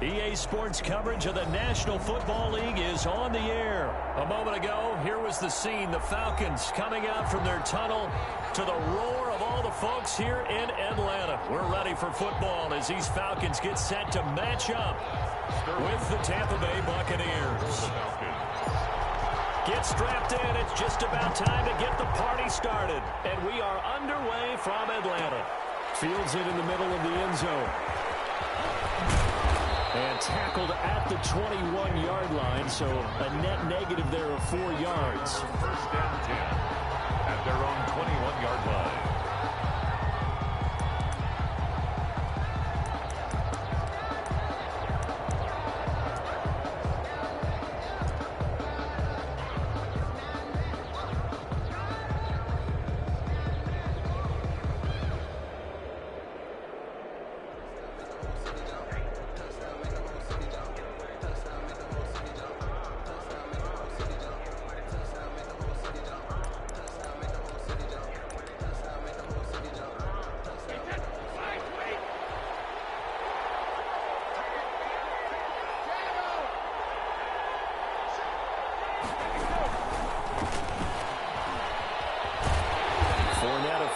EA Sports coverage of the National Football League is on the air. A moment ago, here was the scene. The Falcons coming out from their tunnel to the roar of all the folks here in Atlanta. We're ready for football as these Falcons get set to match up with the Tampa Bay Buccaneers. Get strapped in. It's just about time to get the party started. And we are underway from Atlanta. Fields it in the middle of the end zone. And tackled at the 21-yard line, so a net negative there of 4 yards. First down 10 at their own 21-yard line.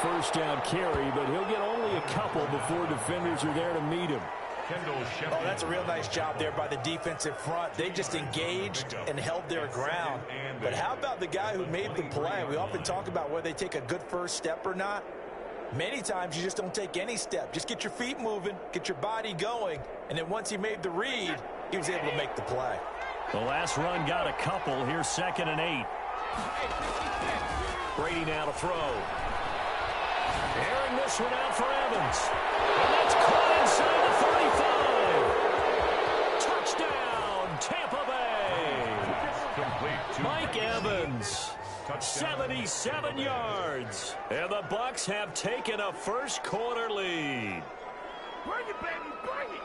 First down carry, but he'll get only a couple before defenders are there to meet him. Oh, that's a real nice job there by the defensive front. They just engaged and held their ground. But how about the guy who made the play? We often talk about whether they take a good first step or not. Many times you just don't take any step. Just get your feet moving, get your body going, and then once he made the read, he was able to make the play. The last run got a couple. Here's 2nd and 8. Brady now to throw. Airing this one out for Evans. And that's caught inside the 35. Touchdown, Tampa Bay. Mike Evans, 77 yards. And the Bucs have taken a first quarter lead. Bring it, baby, bring it.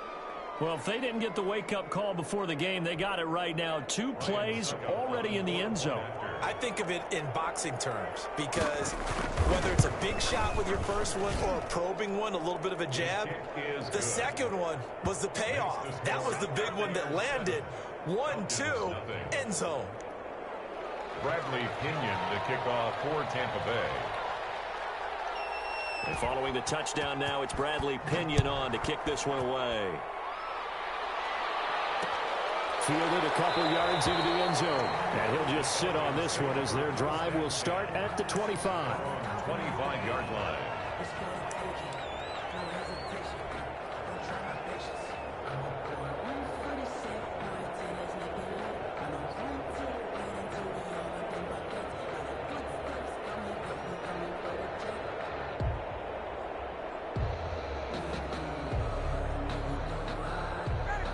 Well, if they didn't get the wake-up call before the game, they got it right now. 2 plays already in the end zone. I think of it in boxing terms because whether it's a big shot with your first one or a probing one, a little bit of a jab, the second one was the payoff. That was the big one that landed. 1-2, end zone. Bradley Pinion to kick off for Tampa Bay. And following the touchdown now, it's Bradley Pinion on to kick this one away. Fielded a couple yards into the end zone. And he'll just sit on this one as their drive will start at the 25. 25-yard line.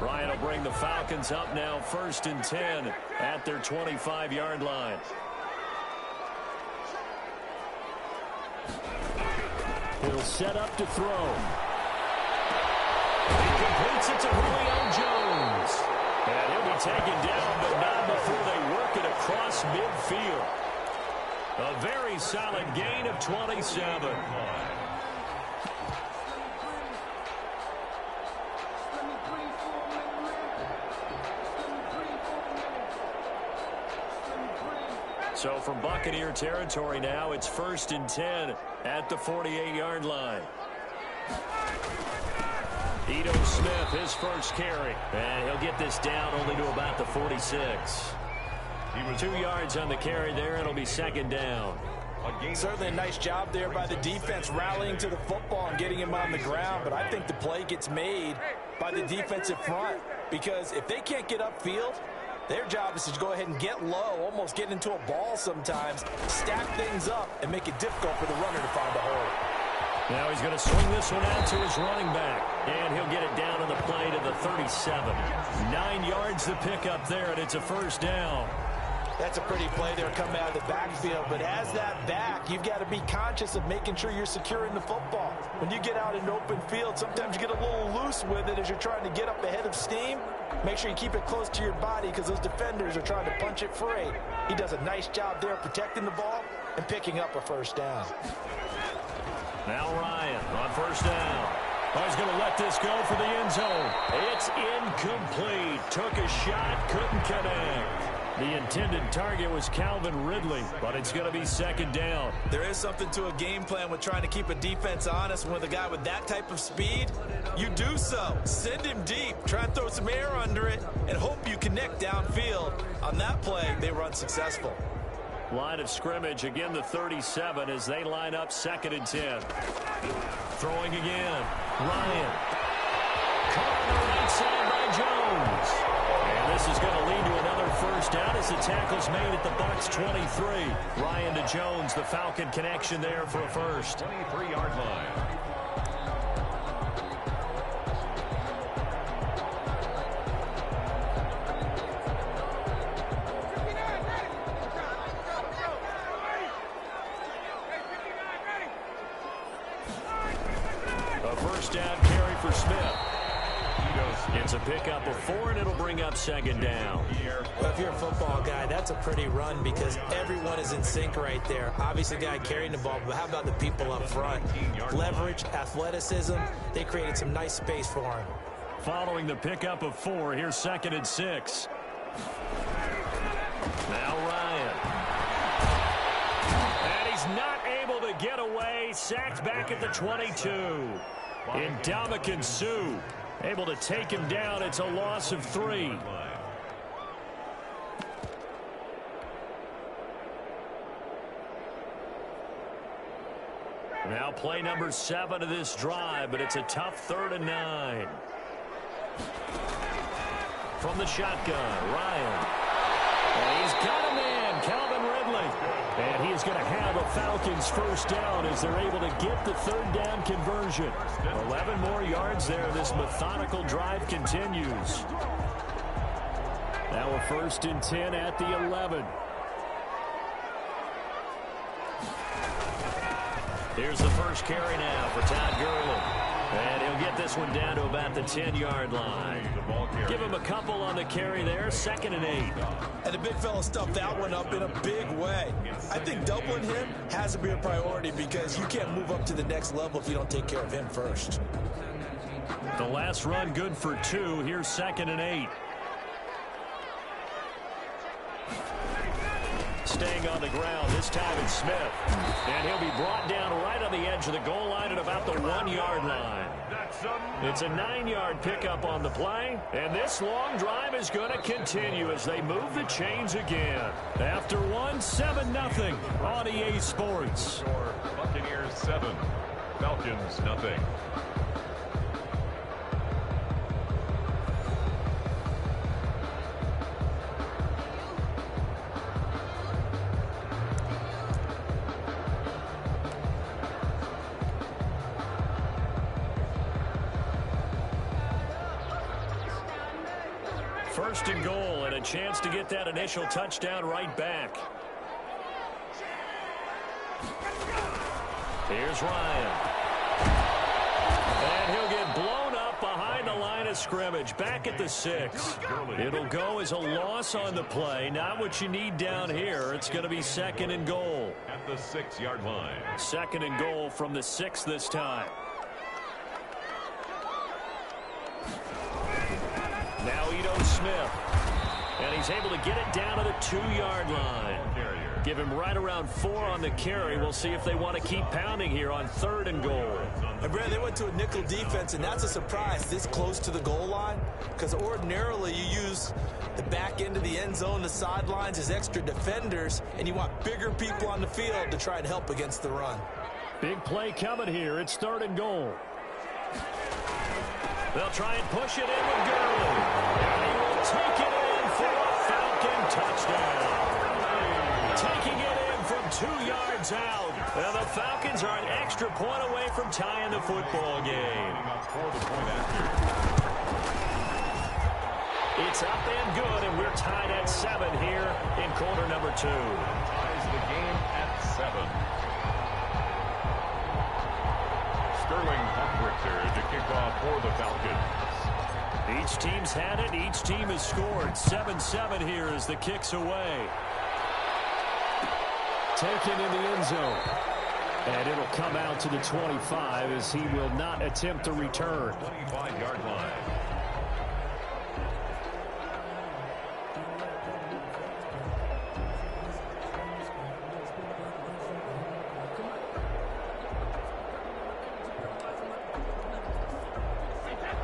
Ryan will bring the Falcons up now 1st and 10 at their 25-yard line. He'll set up to throw. He completes it to Julio Jones. And he'll be taken down, but not before they work it across midfield. A very solid gain of 27. So from Buccaneer territory now, it's 1st and 10 at the 48-yard line. Ito Smith, his first carry. And he'll get this down only to about the 46. He was 2 yards on the carry there. It'll be 2nd down. Certainly a nice job there by the defense rallying to the football and getting him on the ground. But I think the play gets made by the defensive front because if they can't get upfield, their job is to go ahead and get low, almost get into a ball sometimes, stack things up, and make it difficult for the runner to find a hole. Now he's going to swing this one out to his running back, and he'll get it down on the play to the 37. 9 yards to pick up there, and it's a 1st down. That's a pretty play there coming out of the backfield. But as that back, you've got to be conscious of making sure you're securing the football. When you get out in open field, sometimes you get a little loose with it as you're trying to get up ahead of steam. Make sure you keep it close to your body because those defenders are trying to punch it free. He does a nice job there protecting the ball and picking up a 1st down. Now Ryan on 1st down. Oh, he's going to let this go for the end zone. It's incomplete. Took a shot, couldn't connect. The intended target was Calvin Ridley, but it's going to be second down. There is something to a game plan with trying to keep a defense honest. With a guy with that type of speed, you do so. Send him deep. Try and throw some air under it and hope you connect downfield. On that play, they were unsuccessful. Line of scrimmage, again the 37 as they line up 2nd and 10. Throwing again. Ryan. Caught on the right side by Jones. And this is going to lead to another first down as the tackle's made at the Bucs 23. Ryan to Jones, the Falcon connection there for a first. 23-yard line. A first down carry for Smith. It's a pickup of 4, and it'll bring up second down. Well, if you're a football guy, that's a pretty run because everyone is in sync right there. Obviously, the guy carrying the ball, but how about the people up front? Leverage, athleticism, they created some nice space for him. Following the pickup of 4, here's 2nd and 6. Now Ryan. And he's not able to get away. Sacked back at the 22. Ndamukong Suh able to take him down. It's a loss of 3. Now play number 7 of this drive, but it's a tough 3rd and 9. From the shotgun, Ryan. And he's got a man, Calvin Ridley. And he is going to have a Falcons first down as they're able to get the 3rd down conversion. 11 more yards there. This methodical drive continues. Now a 1st and 10 at the 11. Here's the first carry now for Todd Gurley. And he'll get this one down to about the 10-yard line. Give him a couple on the carry there. 2nd and 8. And the big fella stuffed that one up in a big way. I think doubling him has to be a priority because you can't move up to the next level if you don't take care of him first. The last run good for 2. Here's 2nd and 8. Staying on the ground, this time it's Smith. And he'll be brought down right on the edge of the goal line at about the 1-yard line. It's a 9-yard pickup on the play, and this long drive is going to continue as they move the chains again. After 7-0 on EA Sports. Buccaneers 7, Falcons nothing. First and goal, and a chance to get that initial touchdown right back. Here's Ryan. And he'll get blown up behind the line of scrimmage, back at the 6. It'll go as a loss on the play. Not what you need down here. It's going to be 2nd and goal. At the 6-yard line. 2nd and goal from the 6 this time. Now Ito Smith. And he's able to get it down to the 2-yard line. Give him right around 4 on the carry. We'll see if they want to keep pounding here on 3rd and goal. And Brad, they went to a nickel defense, and that's a surprise this close to the goal line. Because ordinarily you use the back end of the end zone, the sidelines as extra defenders, and you want bigger people on the field to try and help against the run. Big play coming here. It's 3rd and goal. They'll try and push it in with Gurley. And he will take it in for a Falcon touchdown. Taking it in from 2 yards out. And the Falcons are an extra point away from tying the football game. It's up and good, and we're tied at 7 here in quarter number 2. Ties the game at 7. Sterling Hawkwitzer to kick off for the Falcons. Each team's had it. Each team has scored. 7-7 here as the kick's away. Taken in the end zone. And it'll come out to the 25 as he will not attempt to return. 25-yard line.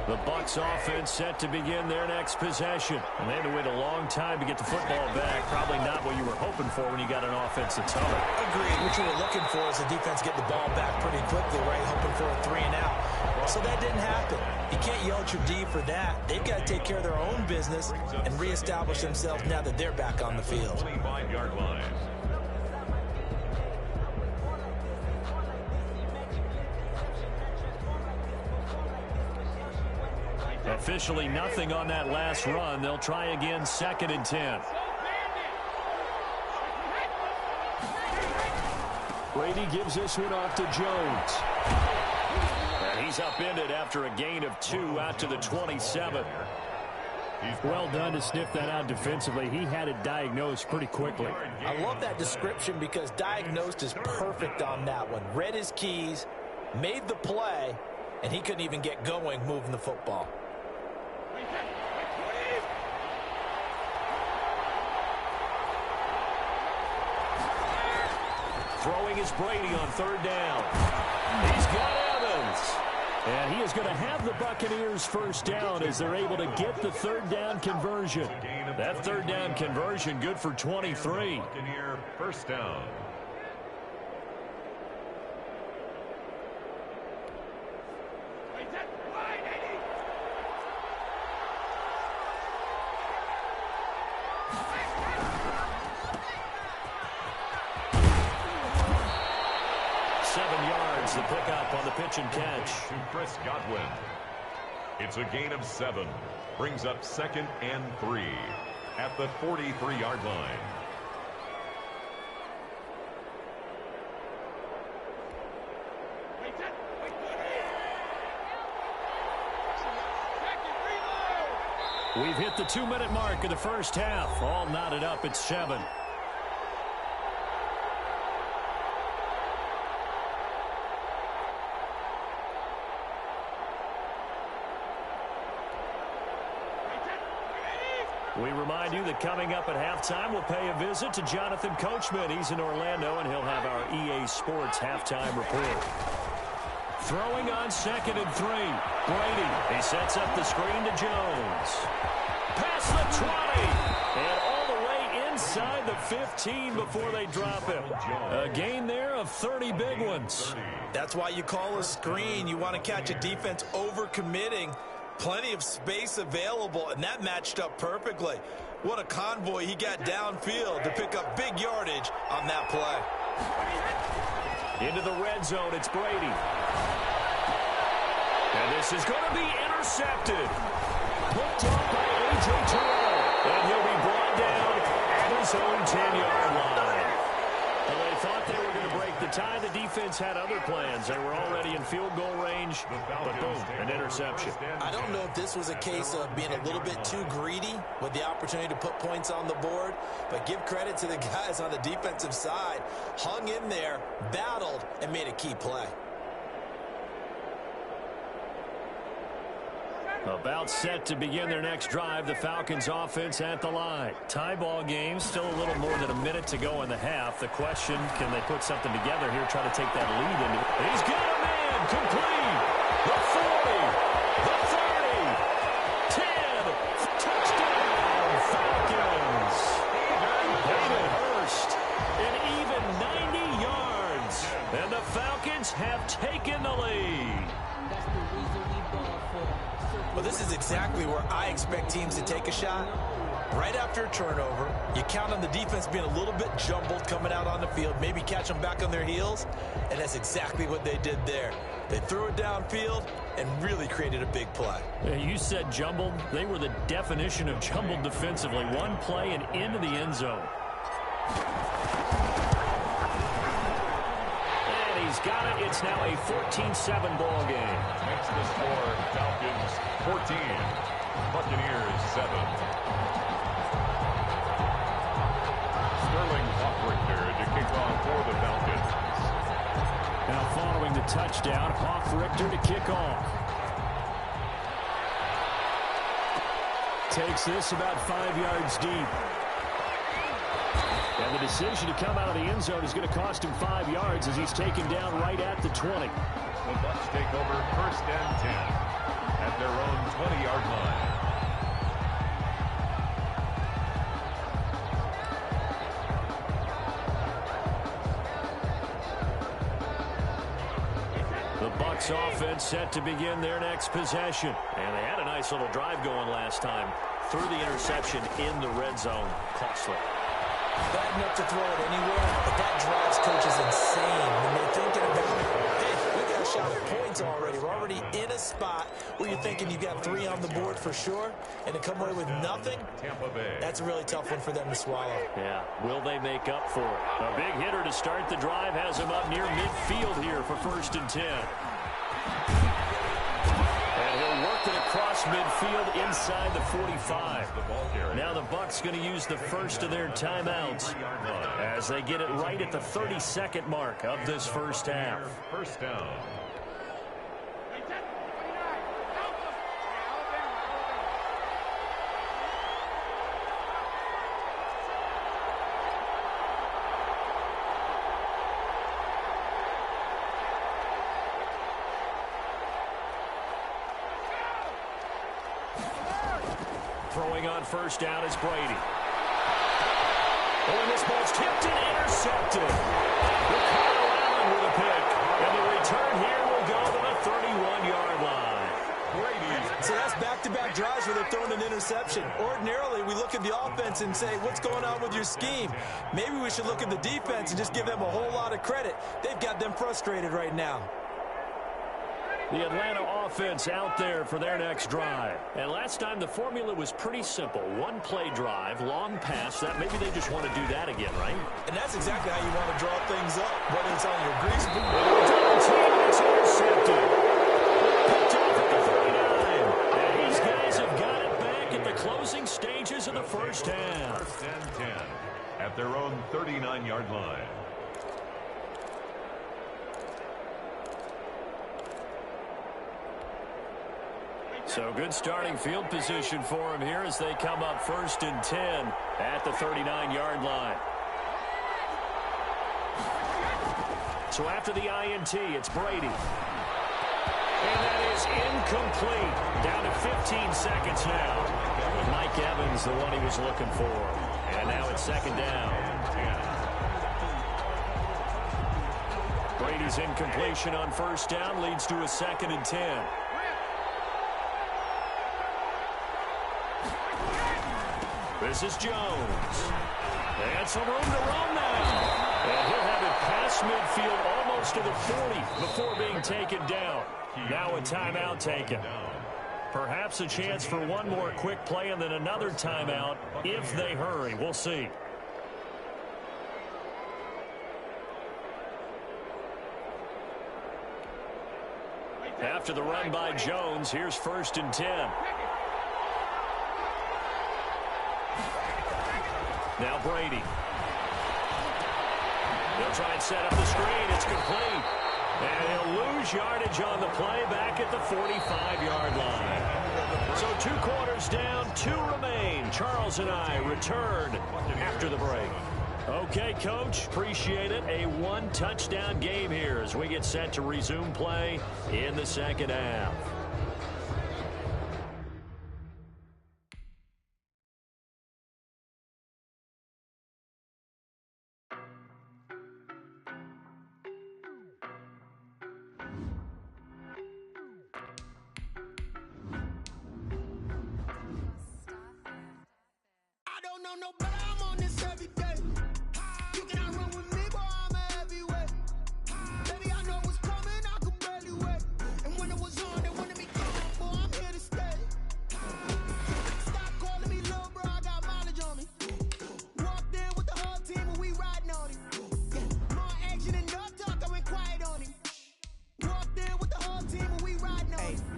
The Bucs offense set to begin their next possession. And they had to wait a long time to get the football back. Probably not what you were hoping for when you got an offense that's home. Agreed. What you were looking for is the defense get the ball back pretty quickly, right? Hoping for a 3 and out. So that didn't happen. You can't yell at your D for that. They've got to take care of their own business and reestablish themselves now that they're back on the field. 25-yard line. Officially nothing on that last run. They'll try again, 2nd and 10. Brady gives this one off to Jones. And he's upended after a gain of 2 out to the 27. Well done to sniff that out defensively. He had it diagnosed pretty quickly. I love that description because diagnosed is perfect on that one. Read his keys, made the play, and he couldn't even get going moving the football. Throwing is Brady on 3rd down. He's got Evans. And he is going to have the Buccaneers first down as they're able to get the 3rd down conversion. That 3rd down conversion good for 23. Buccaneer first down. The pickup on the pitch and catch. To Chris Godwin. It's a gain of 7. Brings up 2nd and 3 at the 43-yard line. We've hit the 2-minute mark of the first half. All knotted up at 7. We remind you that coming up at halftime, we'll pay a visit to Jonathan Coachman. He's in Orlando, and he'll have our EA Sports halftime report. Throwing on 2nd and 3. Brady, he sets up the screen to Jones. Past the 20, and all the way inside the 15 before they drop him. A gain there of 30 big ones. That's why you call a screen. You want to catch a defense overcommitting. Plenty of space available, and that matched up perfectly. What a convoy he got downfield to pick up big yardage on that play. Into the red zone, it's Brady. And this is going to be intercepted. Picked up by A.J. Terrell. And he'll be brought down at his own 10-yard line. Well, they thought they were going to break the tie. The defense had other plans. They were already in field goal range, but boom, an interception. I don't know if this was a case of being a little bit too greedy with the opportunity to put points on the board, but give credit to the guys on the defensive side. Hung in there, battled, and made a key play. About set to begin their next drive, the Falcons offense at the line. Tie ball game, still a little more than a minute to go in the half. The question, can they put something together here, try to take that lead into it? He's got a man, complete. The 40, the 30, 10, touchdown, Falcons. Hayden Hurst, an even 90 yards. And the Falcons have taken the lead. Well, this is exactly where I expect teams to take a shot. Right after a turnover, you count on the defense being a little bit jumbled coming out on the field, maybe catch them back on their heels, and that's exactly what they did there. They threw it downfield and really created a big play. You said jumbled. They were the definition of jumbled defensively. One play and into the end zone. And he's got it. It's now a 14-7 ball game. Makes the score Falcons 14, Buccaneers 7. Sterling Hoffrichter to kick off for the Falcons. after to kick off. Takes this about 5 yards deep. And the decision to come out of the end zone is going to cost him 5 yards as he's taken down right at the 20. The Bucs take over 1st and 10 at their own 20-yard line. The Bucs offense set to begin their next possession. And they had a nice little drive going last time. Threw the interception in the red zone. Costly. Bad enough to throw it anywhere, but that drives coaches insane when they're thinking about, hey, we got a shot at points already. We're already in a spot where you're thinking you got 3 on the board for sure, and to come away with nothing, that's a really tough one for them to swallow. Yeah, will they make up for it? A big hitter to start the drive has him up near midfield here for 1st and 10. And he'll work it across midfield inside the 45. Now the Bucs going to use the first of their timeouts as they get it right at the 32nd mark of this first half. First down. Throwing on first down is Brady. Oh, and this ball's tipped and intercepted. Ricardo Allen with a pick. And the return here will go to the 31-yard line. Brady. So that's back-to-back drives where they're throwing an interception. Ordinarily, we look at the offense and say, what's going on with your scheme? Maybe we should look at the defense and just give them a whole lot of credit. They've got them frustrated right now. The Atlanta offense out there for their next drive. And last time the formula was pretty simple. One play drive, long pass. That maybe they just want to do that again, right? And that's exactly how you want to draw things up. Whether it's on your grease boot. It's intercepted. Picked off at the 39. And these guys have got it back at the closing stages of the first half. 1st and 10 at their own 39-yard line. So good starting field position for him here as they come up 1st and 10 at the 39-yard line. So after the INT, it's Brady. And that is incomplete. Down to 15 seconds now. Mike Evans, the one he was looking for. And now it's 2nd down. Brady's incompletion on 1st down leads to a 2nd and 10. This is Jones. And some room to roam now. And he'll have it past midfield almost to the 40 before being taken down. Now a timeout taken. Perhaps a chance for one more quick play and then another timeout if they hurry. We'll see. After the run by Jones, here's 1st and 10. Now Brady. They'll try and set up the screen. It's complete. And he'll lose yardage on the play back at the 45-yard line. So 2 quarters down, 2 remain. Charles and I return after the break. Okay, Coach, appreciate it. A 1-touchdown game here as we get set to resume play in the second half.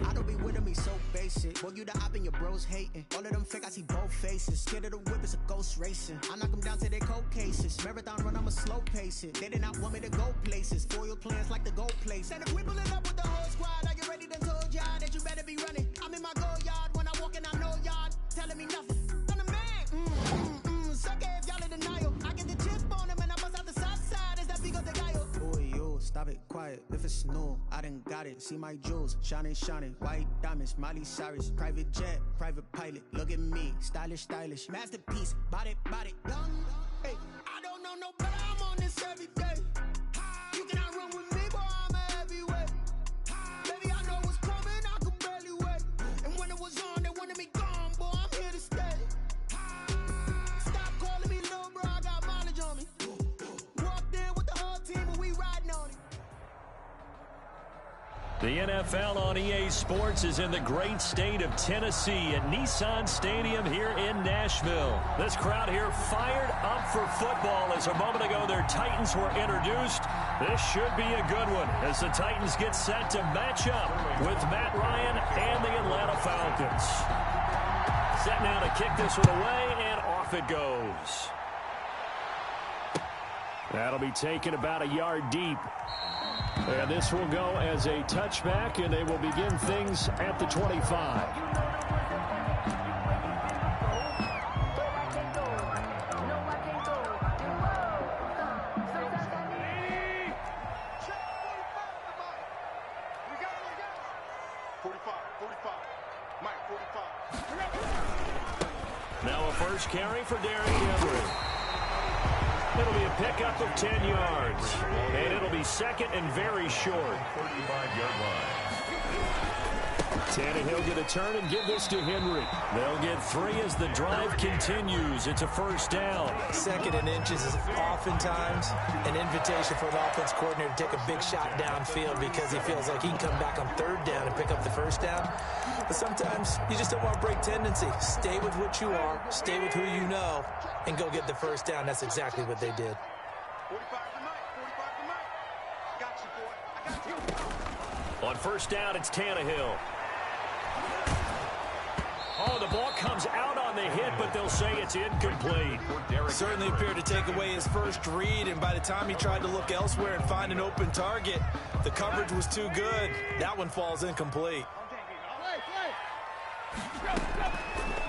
I don't be with me so basic. Boy, you the op and your bros hating. All of them fake, I see both faces. Scared of the whip, it's a ghost racing. I knock them down to their cold cases. Marathon run, I'ma slow pace it. They did not want me to go places. Foil plans like the gold place. And if we pulling up with the whole squad, are you ready to told y'all that you better be running? I'm in my go yard. When I walk in, I know y'all telling me nothing. I'm the man. Suck it if y'all in denial. I get the chip on them and I bust out the south side. Is that big of the guy? Boy, yo, stop it, quiet. If it's no, I done got it. See my jewels, shining, shining. White diamonds, Miley Cyrus. Private jet, private pilot. Look at me, stylish, stylish. Masterpiece, body, body. Young, hey, I don't know no better. I'm on this every day. You cannot run with me, boy, I'm a heavyweight. Baby, I know what's coming, I could barely wait. And when it was on, they wanted me gone, boy, I'm here to stay. Stop calling me little bro, I got mileage on me. Walked in with the whole team, and we riding on it. The NFL on EA Sports is in the great state of Tennessee at Nissan Stadium here in Nashville. This crowd here fired up for football as a moment ago their Titans were introduced. This should be a good one as the Titans get set to match up with Matt Ryan and the Atlanta Falcons. Set now to kick this one away, and off it goes. That'll be taken about a yard deep. And this will go as a touchback, and they will begin things at the 25. Now a first carry for Derrick Henry. It'll be a pickup of 10 yards. And it'll be second and very short. 45-yard line. Tannehill going to turn and give this to Henry. They'll get 3 as the drive continues. It's a first down. Second and inches is oftentimes an invitation for an offense coordinator to take a big shot downfield because he feels like he can come back on third down and pick up the first down. But sometimes you just don't want to break tendency. Stay with what you are, stay with who you know, and go get the first down. That's exactly what they did. 45 to Mike. Got you, boy. I got you. On first down, it's Tannehill. Oh, the ball comes out on the hit, but they'll say it's incomplete. Certainly appeared to take away his first read, and by the time he tried to look elsewhere and find an open target, the coverage was too good. That one falls incomplete.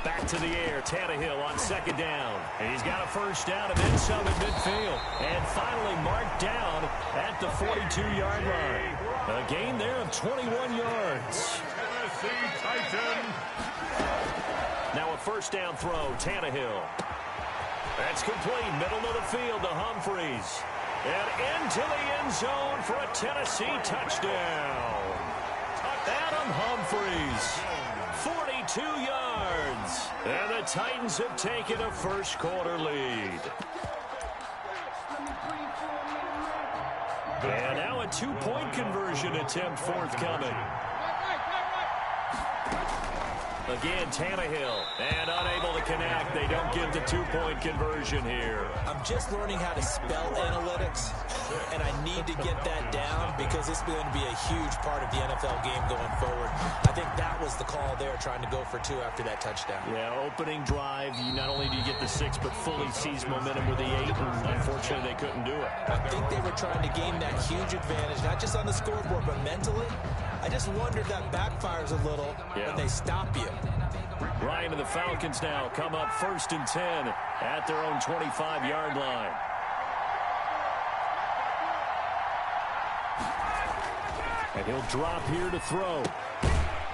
Back to the air, Tannehill on second down. And he's got a first down and then some at midfield. And finally marked down at the 42-yard line. A gain there of 21 yards. Tennessee Titan. Now a first down throw, Tannehill. That's complete, middle of the field to Humphreys. And into the end zone for a Tennessee touchdown. Adam Humphreys, 42 yards. And the Titans have taken a first quarter lead. And now a two-point conversion attempt forthcoming. Again, Tannehill, and unable to connect. They don't get the two-point conversion here. I'm just learning how to spell analytics, and I need to get that down because it's going to be a huge part of the NFL game going forward. I think that was the call there, trying to go for 2 after that touchdown. Yeah, opening drive, you not only do you get the 6, but fully seize momentum with the 8, and unfortunately they couldn't do it. I think they were trying to gain that huge advantage, not just on the scoreboard, but mentally. I just wonder if that backfires a little when they stop you. Ryan and the Falcons now come up 1st and 10 at their own 25-yard line. And he'll drop here to throw.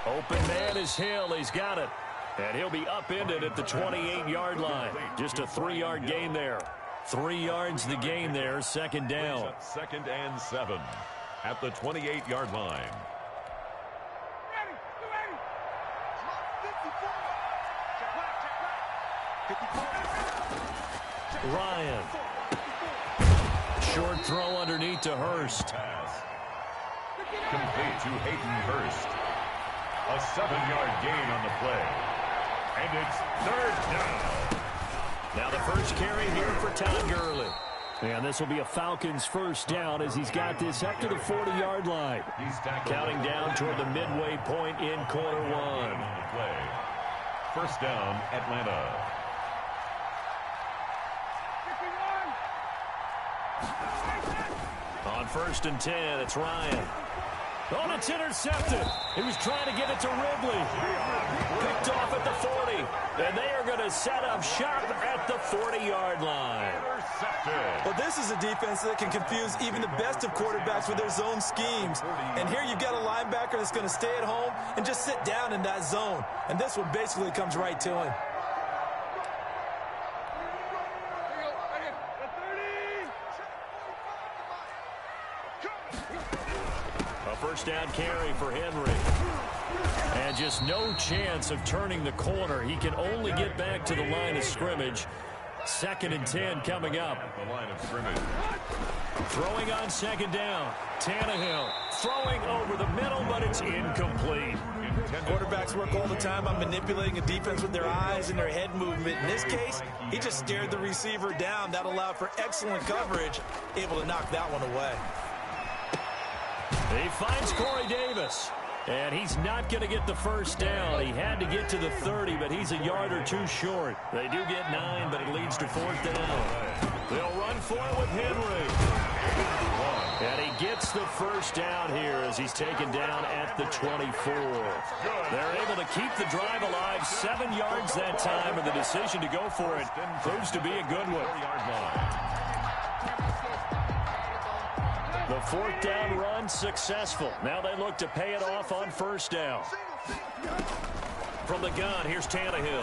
Open man is Hill. He's got it. And he'll be upended at the 28-yard line. Just a 3-yard gain there. 3 yards the gain there, 2nd down. 2nd and 7 at the 28-yard line. Ryan. Short throw underneath to Hurst. Pass. Complete to Hayden Hurst. A 7-yard gain on the play. And it's 3rd down. Now the first carry here for Todd Gurley. And this will be a Falcons first down as he's got this up to the 40-yard line. Counting down toward the midway point in quarter one. First down, Atlanta. On 1st and 10, it's Ryan. Oh, it's intercepted. He was trying to get it to Ridley. Picked off at the 40. And they are going to set up shop at the 40-yard line. Well, this is a defense that can confuse even the best of quarterbacks with their zone schemes. And here you've got a linebacker that's going to stay at home and just sit down in that zone. And this one basically comes right to him. A first down carry for Henry. And just no chance of turning the corner. He can only get back to the line of scrimmage. 2nd and 10 coming up. The line of scrimmage. Throwing on 2nd down. Tannehill throwing over the middle, but it's incomplete. Quarterbacks work all the time on manipulating a defense with their eyes and their head movement. In this case, he just stared the receiver down. That allowed for excellent coverage, able to knock that one away. He finds Corey Davis. And he's not going to get the first down. He had to get to the 30, but he's a yard or two short. They do get 9, but it leads to 4th down. They'll run for it with Henry. And he gets the first down here as he's taken down at the 24. They're able to keep the drive alive. 7 yards that time, and the decision to go for it proves to be a good one. The 4th down run successful. Now they look to pay it off on 1st down. From the gun, here's Tannehill.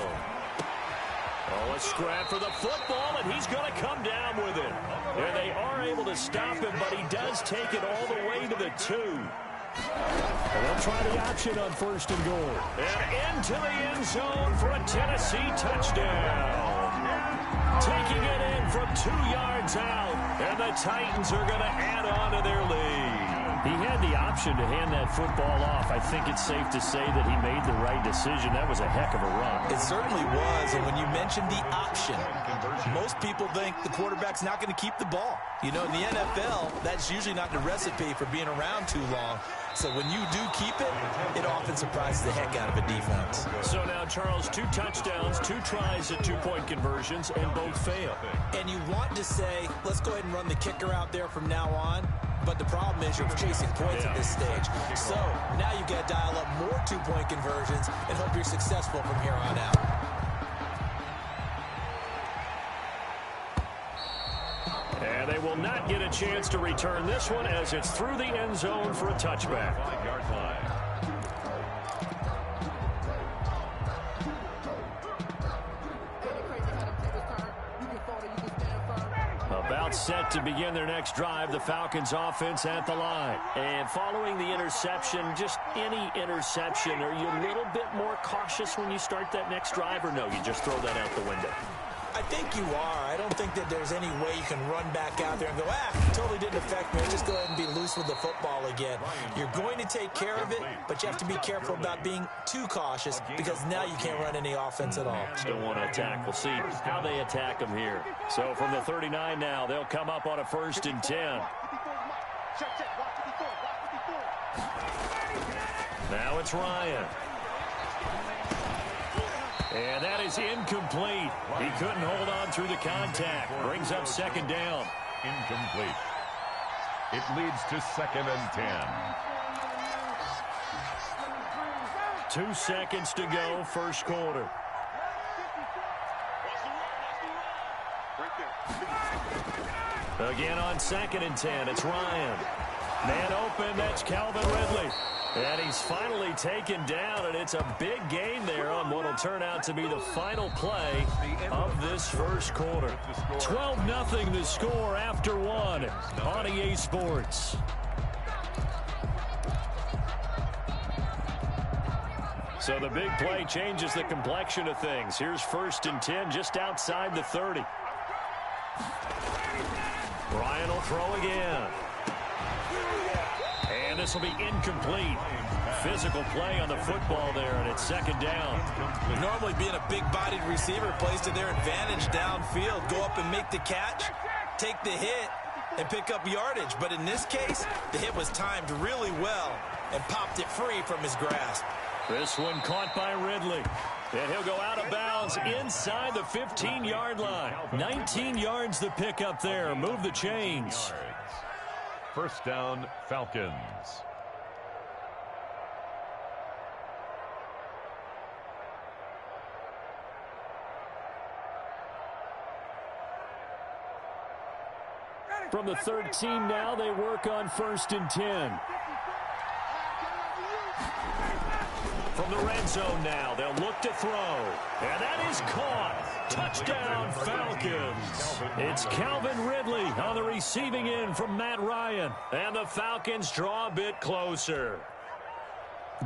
Oh, a scrap for the football, and he's going to come down with it. And they are able to stop him, but he does take it all the way to the 2. And they'll try the option on 1st and goal. And into the end zone for a Tennessee touchdown. Taking it in from 2 yards out. And the Titans are going to add on to their lead. He had the option to hand that football off. I think it's safe to say that he made the right decision. That was a heck of a run. It certainly was. And when you mentioned the option, most people think the quarterback's not going to keep the ball. You know, in the NFL, that's usually not the recipe for being around too long. So when you do keep it, it often surprises the heck out of a defense. So now, Charles, 2 touchdowns, 2 tries at 2-point conversions, and both fail. And you want to say, let's go ahead and run the kicker out there from now on. But the problem is you're chasing points at this stage. So now you've got to dial up more 2-point conversions and hope you're successful from here on out. And they will not get a chance to return this one as it's through the end zone for a touchback. 5-yard line. About set to begin their next drive, the Falcons offense at the line. And following the interception, just any interception, are you a little bit more cautious when you start that next drive, or no, you just throw that out the window? I think you are. I don't think that there's any way you can run back out there and go, totally didn't affect me. Just go ahead and be loose with the football again. You're going to take care of it, but you have to be careful about being too cautious because now you can't run any offense at all. Still want to attack. We'll see how they attack them here. So from the 39 now, they'll come up on a 1st and 10. Now it's Ryan. And that is incomplete. He couldn't hold on through the contact. Brings up 2nd down. Incomplete. It leads to 2nd and 10. 2 seconds to go, first quarter. Again on 2nd and 10, it's Ryan. Man open, that's Calvin Ridley. And he's finally taken down, and it's a big gain there on what will turn out to be the final play of this first quarter. 12-0 the score after 1 on EA Sports. So the big play changes the complexion of things. Here's 1st and 10 just outside the 30. Ryan will throw again. And this will be incomplete. Physical play on the football there, and it's 2nd down. Normally being a big-bodied receiver plays to their advantage downfield. Go up and make the catch. take the hit and pick up yardage. But in this case, the hit was timed really well and popped it free from his grasp. This one caught by Ridley. And he'll go out of bounds inside the 15-yard line. 19 yards to pick up there. Move the chains. First down, Falcons. From the 13 now, they work on 1st and 10. From the red zone now, they'll look to throw. And that is caught. Touchdown, Falcons. It's Calvin Ridley on the receiving end from Matt Ryan. And the Falcons draw a bit closer.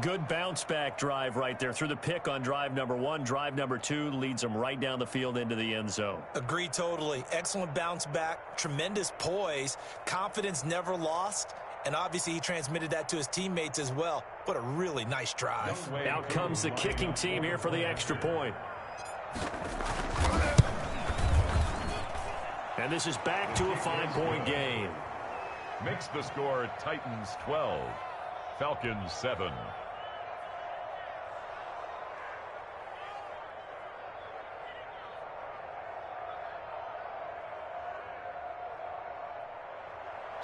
Good bounce-back drive right there through the pick on drive number 1. Drive number 2 leads them right down the field into the end zone. Agree totally. Excellent bounce back, tremendous poise, confidence never lost, and obviously he transmitted that to his teammates as well. What a really nice drive. Out comes the kicking team here for the extra point. And this is back to a 5-point game. Makes the score Titans 12, Falcons 7.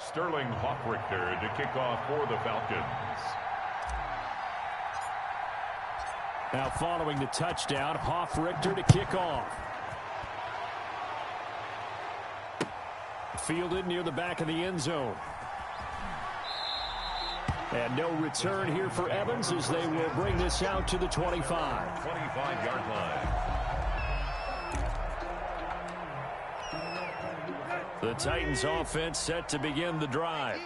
Sterling Hoffrichter to kick off for the Falcons. Now following the touchdown, Hoffrichter to kick off. Fielded near the back of the end zone. And no return here for Evans as they will bring this out to the 25. 25-yard line. The Titans offense set to begin the drive.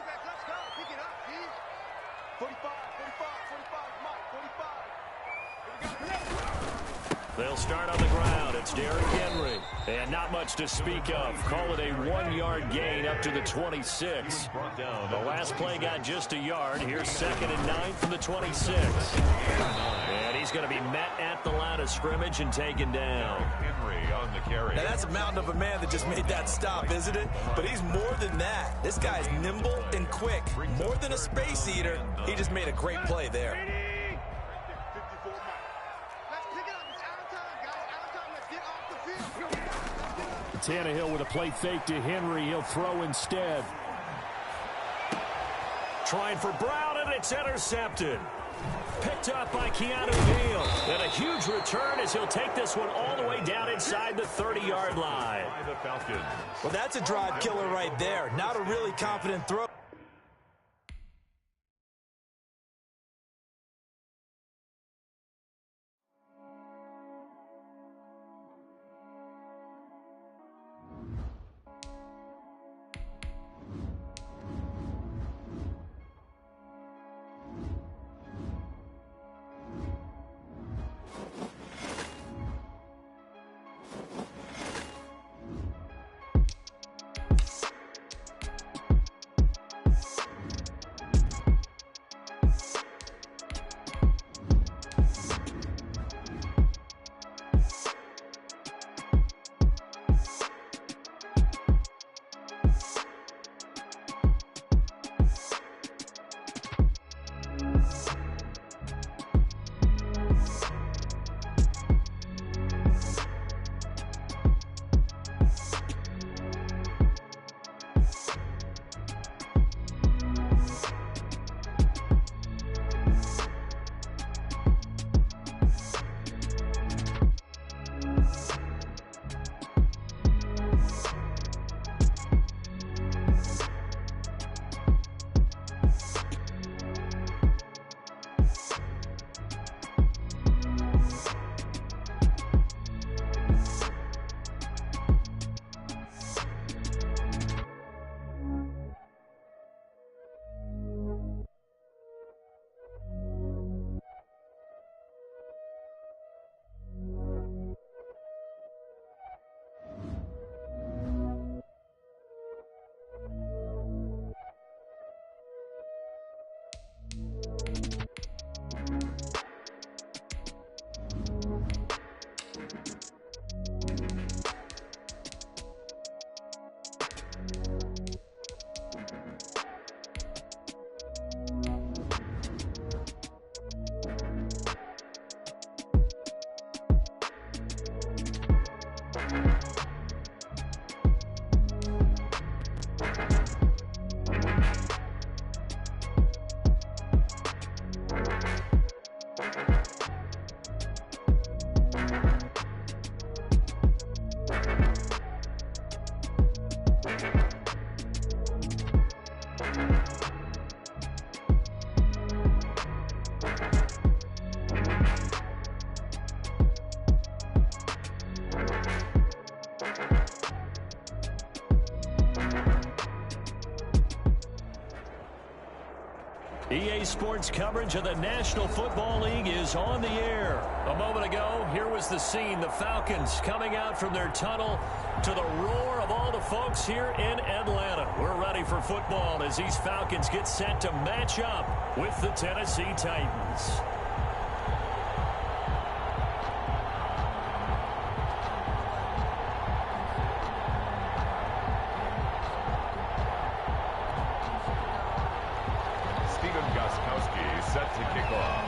They'll start on the ground. It's Derrick Henry. And not much to speak of. Call it a 1-yard gain up to the 26. The last play got just a yard. Here's 2nd and 9 from the 26. And he's going to be met at the line of scrimmage and taken down. Henry on the carry. Now that's a mountain of a man that just made that stop, isn't it? But he's more than that. This guy's nimble and quick. More than a space eater. He just made a great play there. Tannehill with a play fake to Henry. He'll throw instead. Trying for Brown, and it's intercepted. Picked up by Keanu Neal. And a huge return as he'll take this one all the way down inside the 30-yard line. Well, that's a drive killer right there. Not a really confident throw. EA Sports coverage of the National Football League is on the air. A moment ago, here was the scene. The Falcons coming out from their tunnel to the roar of all the folks here in Atlanta. We're ready for football as these Falcons get set to match up with the Tennessee Titans. Set to kick off.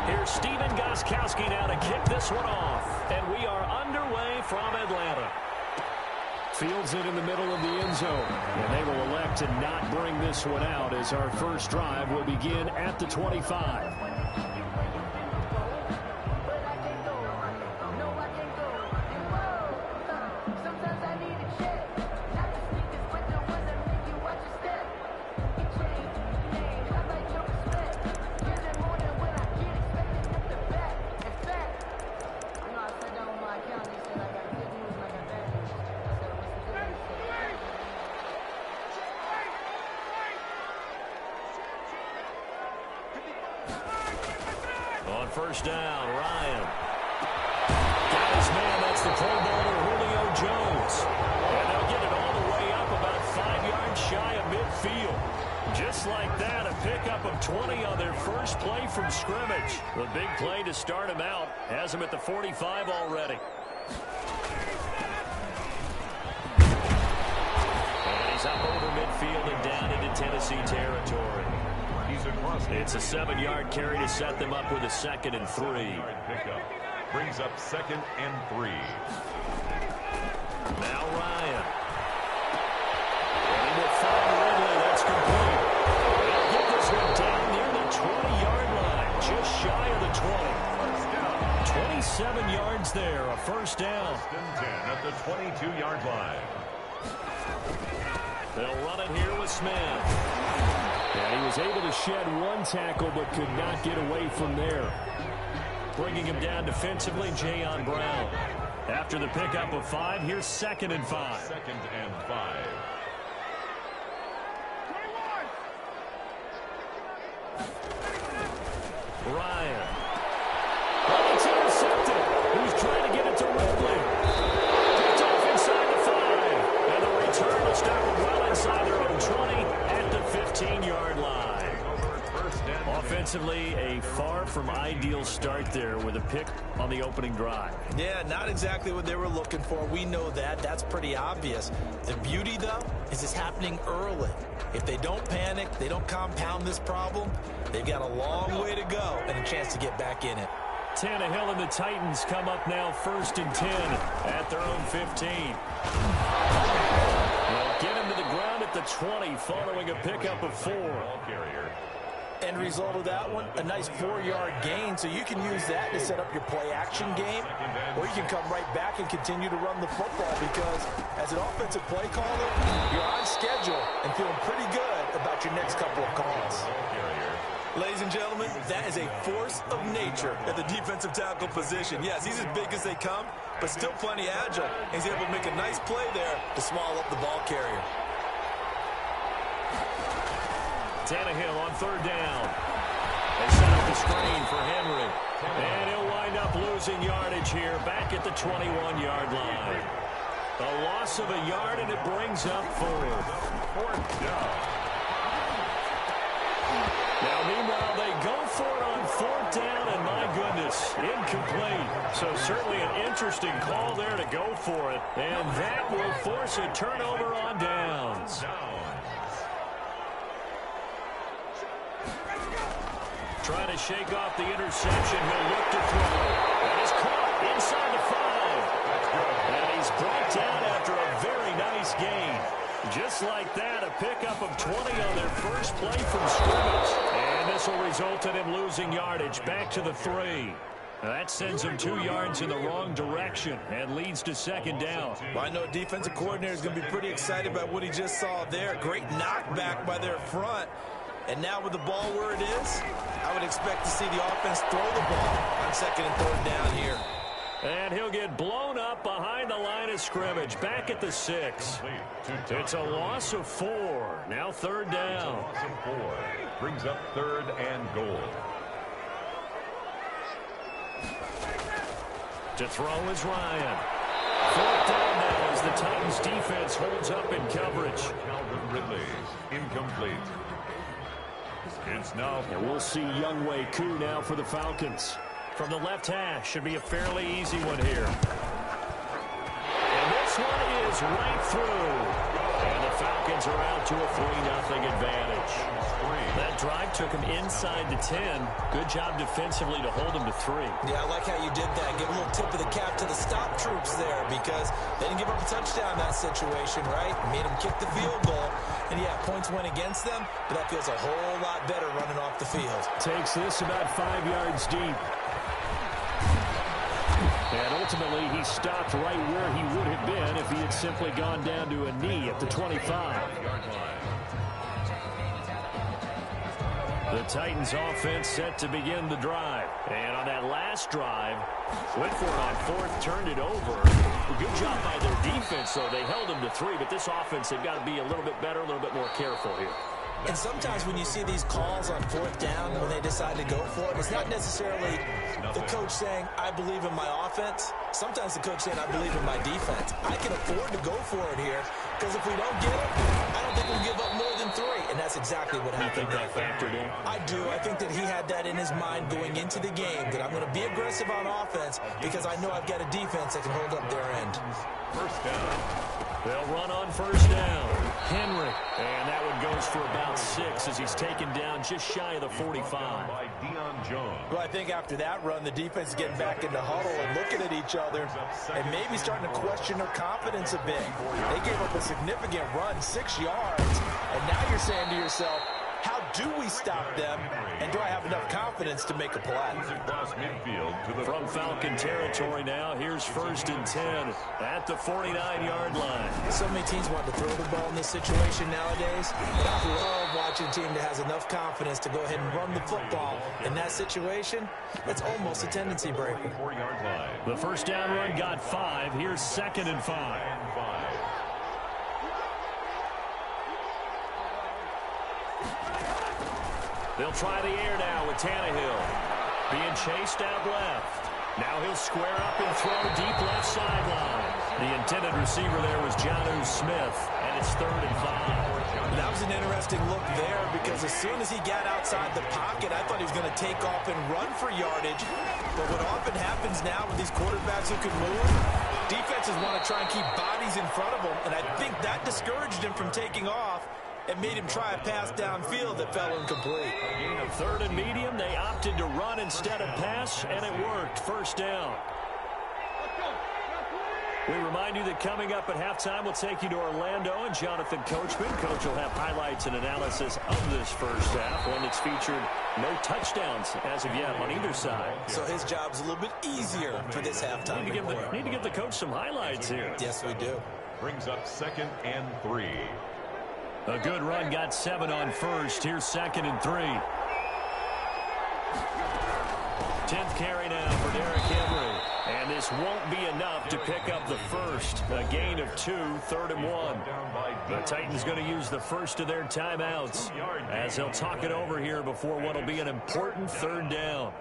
Here's Stephen Gostkowski now to kick this one off. And we are underway from Atlanta. Fields it in the middle of the end zone. And they will elect to not bring this one out as our first drive will begin at the 25. On first down, Ryan. Got his man, that's the Pro Bowler Julio Jones. And they'll get it all the way up about 5 yards shy of midfield. Just like that, a pickup of 20 on their first play from scrimmage. The big play to start him out has him at the 45 already. And he's up over midfield and down into Tennessee territory. It's a 7-yard carry to set them up with a 2nd and 3. Pickup brings up 2nd and 3. Now Ryan. And with Ridley, that's complete. They'll get this one down near the 20-yard line, just shy of the 20. 27 yards there, a first down. 10 at the 22-yard line. They'll run it here with Smith. And he was able to shed one tackle but could not get away from there. Bringing him down defensively, Jayon Brown. After the pickup of 5, here's 2nd and 5. 2nd and 5. Ryan. Oh, it's intercepted. Who's trying to get it to Ridley. Picked off inside the 5. And the return will stop him well inside their own 20 at the 15-yard line. Offensively, a far from ideal start there with a pick on the opening drive. Yeah, not exactly what they were looking for. We know that. That's pretty obvious. The beauty, though, is it's happening early. If they don't panic, they don't compound this problem, they've got a long way to go and a chance to get back in it. Tannehill and the Titans come up now 1st and 10 at their own 15. They'll get him to the ground at the 20 following a pickup of 4. End result of that one, a nice 4-yard gain, so you can use that to set up your play-action game, or you can come right back and continue to run the football because as an offensive play caller, you're on schedule and feeling pretty good about your next couple of calls. Ladies and gentlemen, that is a force of nature at the defensive tackle position. Yes, he's as big as they come, but still plenty agile. He's able to make a nice play there to swallow up the ball carrier. Tannehill on 3rd down. They set up the screen for Henry. And he'll wind up losing yardage here back at the 21-yard line. A loss of a yard, and it brings up 4th down. Now, meanwhile, they go for it on 4th down, and my goodness, incomplete. So certainly an interesting call there to go for it. And that will force a turnover on downs. Trying to shake off the interception. He'll look to throw. And he's caught inside the 5. And he's brought down after a very nice gain. Just like that, a pickup of 20 on their first play from scrimmage. And this will result in him losing yardage back to the 3. That sends him 2 yards in the wrong direction and leads to 2nd down. Well, I know defensive coordinator is going to be pretty excited about what he just saw there. Great knockback by their front. And now with the ball where it is, I would expect to see the offense throw the ball on 2nd and 3rd down here. And he'll get blown up behind the line of scrimmage, back at the 6. It's a loss of 4. Now 3rd down. Loss of 4 brings up 3rd and goal. To throw is Ryan. 4th down now as the Titans defense holds up in coverage. Calvin Ridley, incomplete. It's now. And we'll see Younghoe Koo now for the Falcons. From the left hash, should be a fairly easy one here. And this one is right through. And the Falcons are out to a 3-0 advantage. That drive took him inside the 10. Good job defensively to hold him to 3. Yeah, I like how you did that. Give a little tip of the cap to the stop troops there because they didn't give up a touchdown in that situation, right? Made them kick the field goal. And, yeah, points went against them, but that feels a whole lot better running off the field. Takes this about 5 yards deep. And ultimately, he stopped right where he would have been if he had simply gone down to a knee at the 25. The Titans offense set to begin the drive. And on that last drive, went for it on 4th, turned it over. Good job by their defense, though. They held them to 3, but this offense, they've got to be a little bit better, a little bit more careful here. And sometimes when you see these calls on 4th down, when they decide to go for it, it's not necessarily the coach saying, I believe in my offense. Sometimes the coach saying, I believe in my defense. I can afford to go for it here because if we don't get it, I don't think we'll give up more than 3. And that's exactly what happened. You think that factored in? I do. I think that he had that in his mind going into the game, that I'm going to be aggressive on offense because I know I've got a defense that can hold up their end. 1st down. They'll run on 1st down. Henry. And that one goes for about 6 as he's taken down just shy of the 45. By Deion Jones. Well, I think after that run, the defense is getting back into huddle and looking at each other and maybe starting to question their confidence a bit. They gave up a significant run, 6 yards, and now you're saying to yourself, how do we stop them, and do I have enough confidence to make a play? Across midfield to the From Falcon territory now, here's 1st and 10 at the 49-yard line. So many teams want to throw the ball in this situation nowadays. But I love watching a team that has enough confidence to go ahead and run the football in that situation. That's almost a tendency breaker. 4-yard line. The 1st down run got 5. Here's 2nd and 5. They'll try the air now with Tannehill. Being chased out left. Now he'll square up and throw deep left sideline. The intended receiver there was Jonnu Smith, and it's 3rd and 5. That was an interesting look there because as soon as he got outside the pocket, I thought he was going to take off and run for yardage. But what often happens now with these quarterbacks who can move, defenses want to try and keep bodies in front of them, and I think that discouraged him from taking off. It made him try a pass downfield that fell incomplete. 3rd and medium, they opted to run instead of pass, and it worked. 1st down. We remind you that coming up at halftime, we'll take you to Orlando and Jonathan Coachman. Coach will have highlights and analysis of this 1st half, one that's featured no touchdowns as of yet on either side. So his job's a little bit easier for this halftime. Need to give the coach some highlights here. Yes, we do. Brings up 2nd and 3. A good run got 7 on 1st. Here's 2nd and 3. 10th carry now for Derrick Henry. And this won't be enough to pick up the 1st. A gain of 2, 3rd and 1. The Titans going to use the first of their timeouts as they'll talk it over here before what will be an important 3rd down.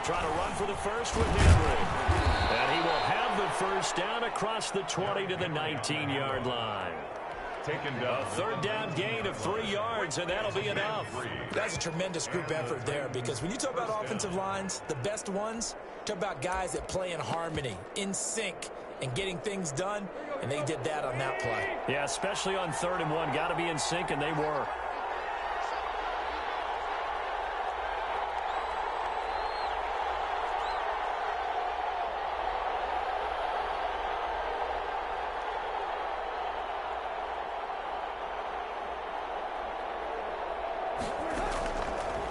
Trying to run for the 1st with Henry. And he will have the 1st down across the 20 to the 19-yard line. Taken down. A 3rd down gain of 3 yards, and that'll be enough. That's a tremendous group effort there because when you talk about offensive lines, the best ones, talk about guys that play in harmony, in sync, and getting things done, and they did that on that play. Yeah, especially on 3rd and 1. Got to be in sync, and they were.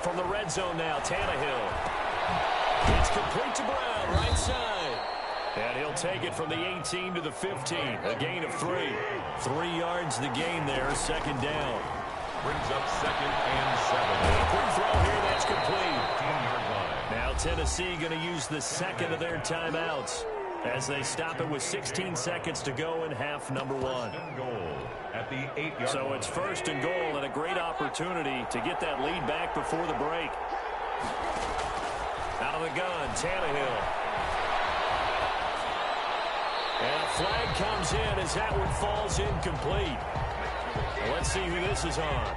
From the red zone now, Tannehill. It's complete to Brown, right side. And he'll take it from the 18 to the 15. A gain of 3. 3 yards the gain there, second down. Brings up second and 7. Quick throw here, that's complete. 10-yard line. Now Tennessee going to use the second of their timeouts as they stop it with 16 seconds to go in half number 1. Goal at the 8-yard line. So it's first and goal and a great opportunity to get that lead back before the break. Out of the gun, Tannehill. And a flag comes in as that one falls incomplete. Let's see who this is on.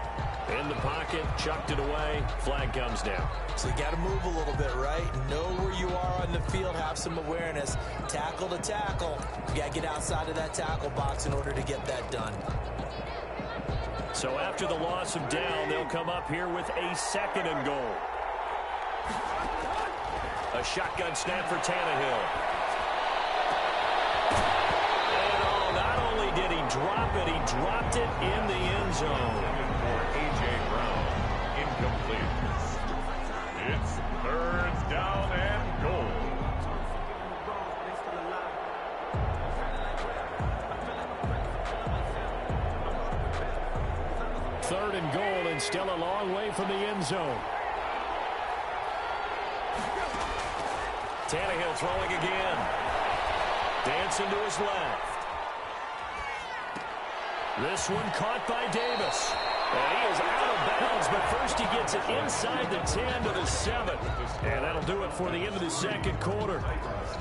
In the pocket, chucked it away, flag comes down. So you got to move a little bit, right? Know where you are on the field, have some awareness. Tackle to tackle. You got to get outside of that tackle box in order to get that done. So after the loss of down, they'll come up here with a second and goal. A shotgun snap for Tannehill. And oh, not only did he drop it, he dropped it in the end zone. For A.J. Brown, incomplete. It's third down and goal. Third and goal and still a long way from the end zone. Tannehill throwing again. Dancing to his left. This one caught by Davis. And he is out of bounds, but first he gets it inside the 10 to the 7. And that'll do it for the end of the second quarter.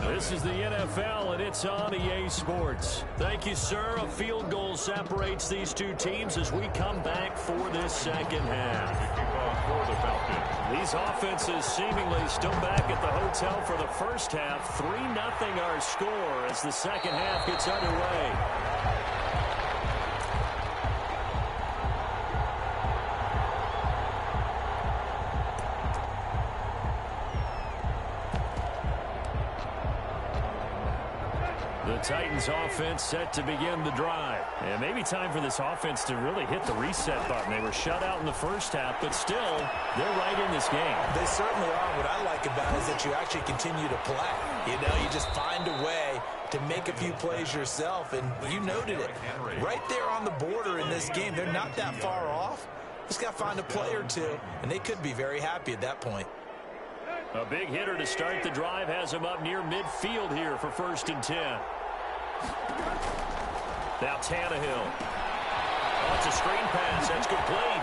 This is the NFL, and it's on EA Sports. Thank you, sir. A field goal separates these two teams as we come back for this second half. These offenses seemingly still back at the hotel for the first half. 3-0 our score as the second half gets underway. The Titans offense set to begin the drive. And maybe time for this offense to really hit the reset button. They were shut out in the first half, but still, they're right in this game. They certainly are. What I like about it is that you actually continue to play. You know, you just find a way to make a few plays yourself, and you noted it. Right there on the border in this game, they're not that far off. Just got to find a play or two, and they could be very happy at that point. A big hitter to start the drive has him up near midfield here for 1st and 10. Now Tannehill. Oh, it's a screen pass. That's complete.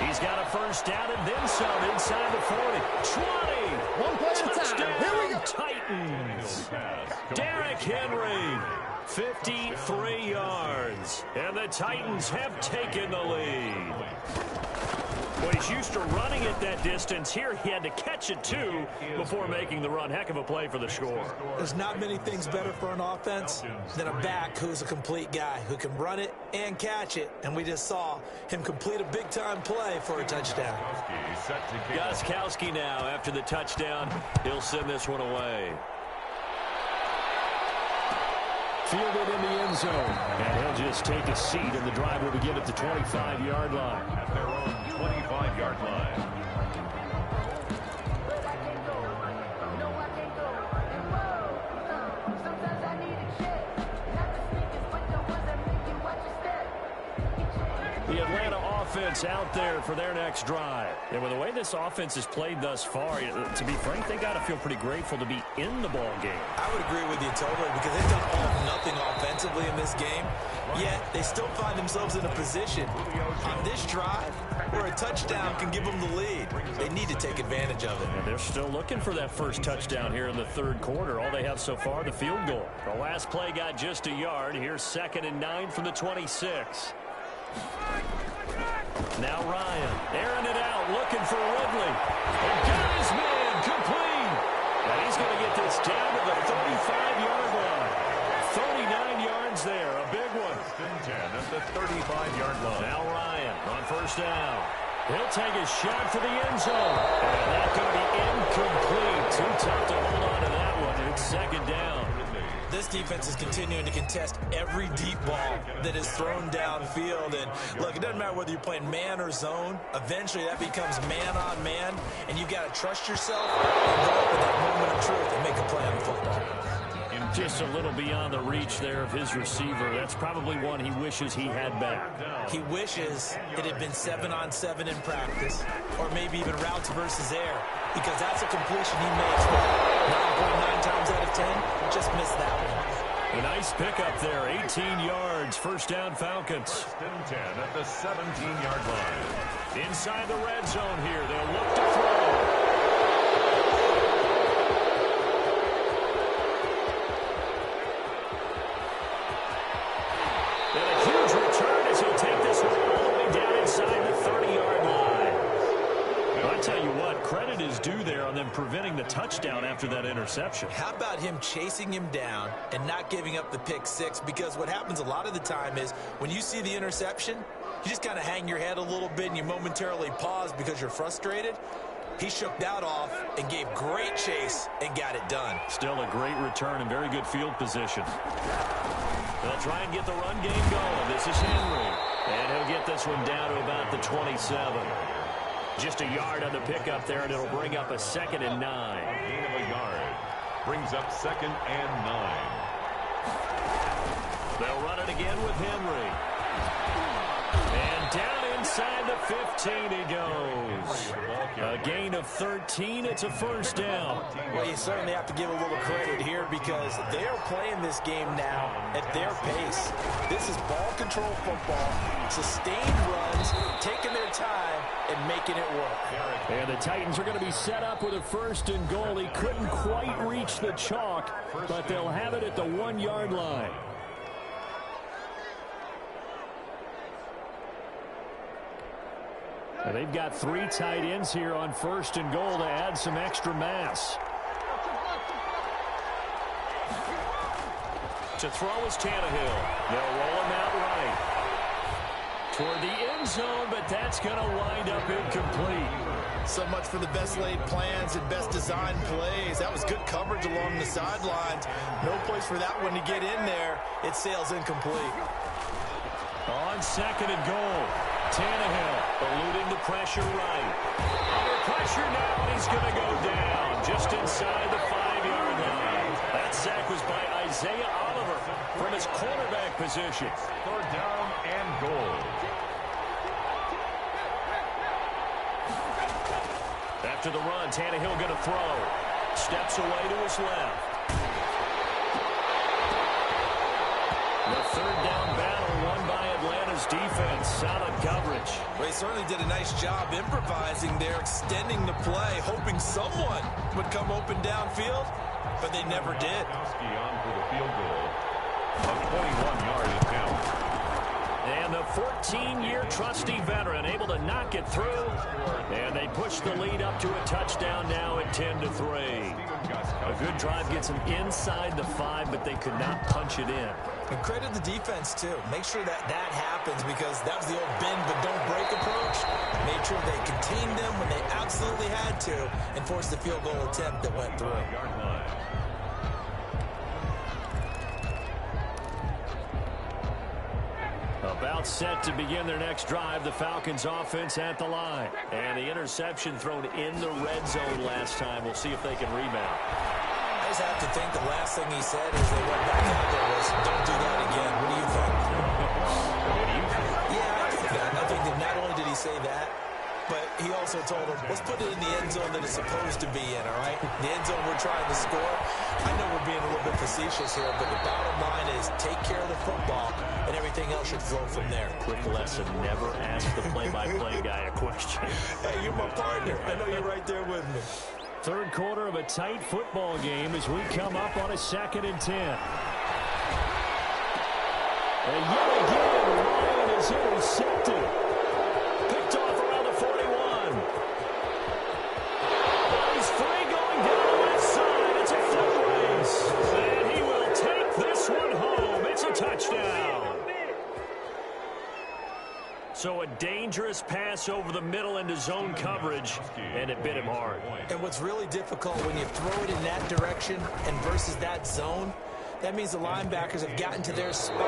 He's got a first down and then some inside the 40. 20. One play at a time. Here we go. Titans. Derrick Henry. 53 yards. And the Titans have taken the lead. Well, he's used to running it that distance. Here he had to catch it, too, before making the run. Heck of a play for the score. There's not many things better for an offense than a back who's a complete guy who can run it and catch it. And we just saw him complete a big-time play for a touchdown. Gostkowski now, after the touchdown, he'll send this one away. Fielded in the end zone. And he'll just take a seat, and the drive will begin at the 25-yard line. At their own 25-yard line. The Atlanta offense out there for their next drive. And with the way this offense has played thus far, to be frank, they got to feel pretty grateful to be in the ball game. I would agree with you totally because they've done all or nothing offensively in this game, yet they still find themselves in a position on this drive where a touchdown can give them the lead. They need to take advantage of it. And they're still looking for that first touchdown here in the third quarter. All they have so far, the field goal. The last play got just a yard. Here's 2nd and 9 from the 26. Now Ryan, airing it out, looking for Ridley. And got his man, complete. And he's going to get this down to the 35-yard line. 39 yards there, a big one. 10 at the 35-yard line. Now Ryan on first down. He'll take a shot for the end zone. And that's going to be incomplete. Too tough to hold on to that one. It's 2nd down. this defense is continuing to contest every deep ball that is thrown downfield. And look, it doesn't matter whether you're playing man or zone. Eventually, that becomes man on man, and you've got to trust yourself and go up at that moment of truth and make a play on the football. Just a little beyond the reach there of his receiver. That's probably one he wishes he had back. He wishes it had been 7-on-7 in practice, or maybe even routes versus air, because that's a completion he makes 9.9 times out of 10. Just missed that one. A nice pickup there, 18 yards, first down Falcons. First and 10 at the 17-yard line. Inside the red zone here, they'll look to throw. And a huge return as he'll take this one all the way down inside the 30-yard line. Well, I tell you what, credit is due there on them preventing the touchdown after that interception. How about him chasing him down and not giving up the pick six? Because what happens a lot of the time is when you see the interception, you just kind of hang your head a little bit and you momentarily pause because you're frustrated. He shook that off and gave great chase and got it done. Still a great return and very good field position. They'll try and get the run game going. This is Henry. And he'll get this one down to about the 27. Just a yard on the pickup there, and it'll bring up a 2nd and 9. Gain of a yard. Brings up 2nd and 9. They'll run it again with Henry. And down inside the 15 he goes. A gain of 13. It's a first down. Well, you certainly have to give a little credit here because they are playing this game now at their pace. This is ball control football, sustained runs, taking their time and making it work. And the Titans are going to be set up with a 1st and goal. He couldn't quite reach the chalk, but they'll have it at the 1-yard line. They've got 3 tight ends here on 1st and goal to add some extra mass. To throw is Tannehill. They'll roll him out right. Toward the end zone, but that's going to wind up incomplete. So much for the best laid plans and best designed plays. That was good coverage along the sidelines. No place for that one to get in there. It sails incomplete. On 2nd and goal, Tannehill eluding the pressure right. Under pressure now, and he's going to go down just inside the 5-yard line. That sack was by Isaiah Oliver from his quarterback position. 3rd down and goal. After the run, Tannehill going to throw. Steps away to his left. The 3rd down battle won by Atlanta's defense. Solid coverage. They certainly did a nice job improvising there, extending the play, hoping someone would come open downfield, but they never did. On for the field goal. A 21-yard attempt. And the 14-year trusty veteran able to knock it through. And they push the lead up to a touchdown now at 10-3. A good drive gets them inside the 5, but they could not punch it in. And credit the defense, too. Make sure that happens because that was the old bend but don't break approach. Made sure they contained them when they absolutely had to and forced the field goal attempt that went through. About set to begin their next drive, the Falcons offense at the line. And the interception thrown in the red zone last time. We'll see if they can rebound. I just have to think the last thing he said as they went back out there was, don't do that again. What do you think? Yeah, I think that. I think that not only did he say that, but he also told him, let's put it in the end zone that it's supposed to be in, all right? The end zone we're trying to score. I know we're being a little bit facetious here, but the bottom line is take care of the football, and everything else should flow from there. Quick lesson, never ask the play-by-play guy a question. Hey, you're my partner. I know you're right there with me. 3rd quarter of a tight football game as we come up on a 2nd and 10. And yet again, Ryan is intercepted. Picked off around the 41. He's free going down the left side. It's a foot race. And he will take this one home. It's a touchdown. So a dangerous pass over the middle into zone coverage, and it bit him hard. And what's really difficult when you throw it in that direction and versus that zone, That means the linebackers have gotten to their spot,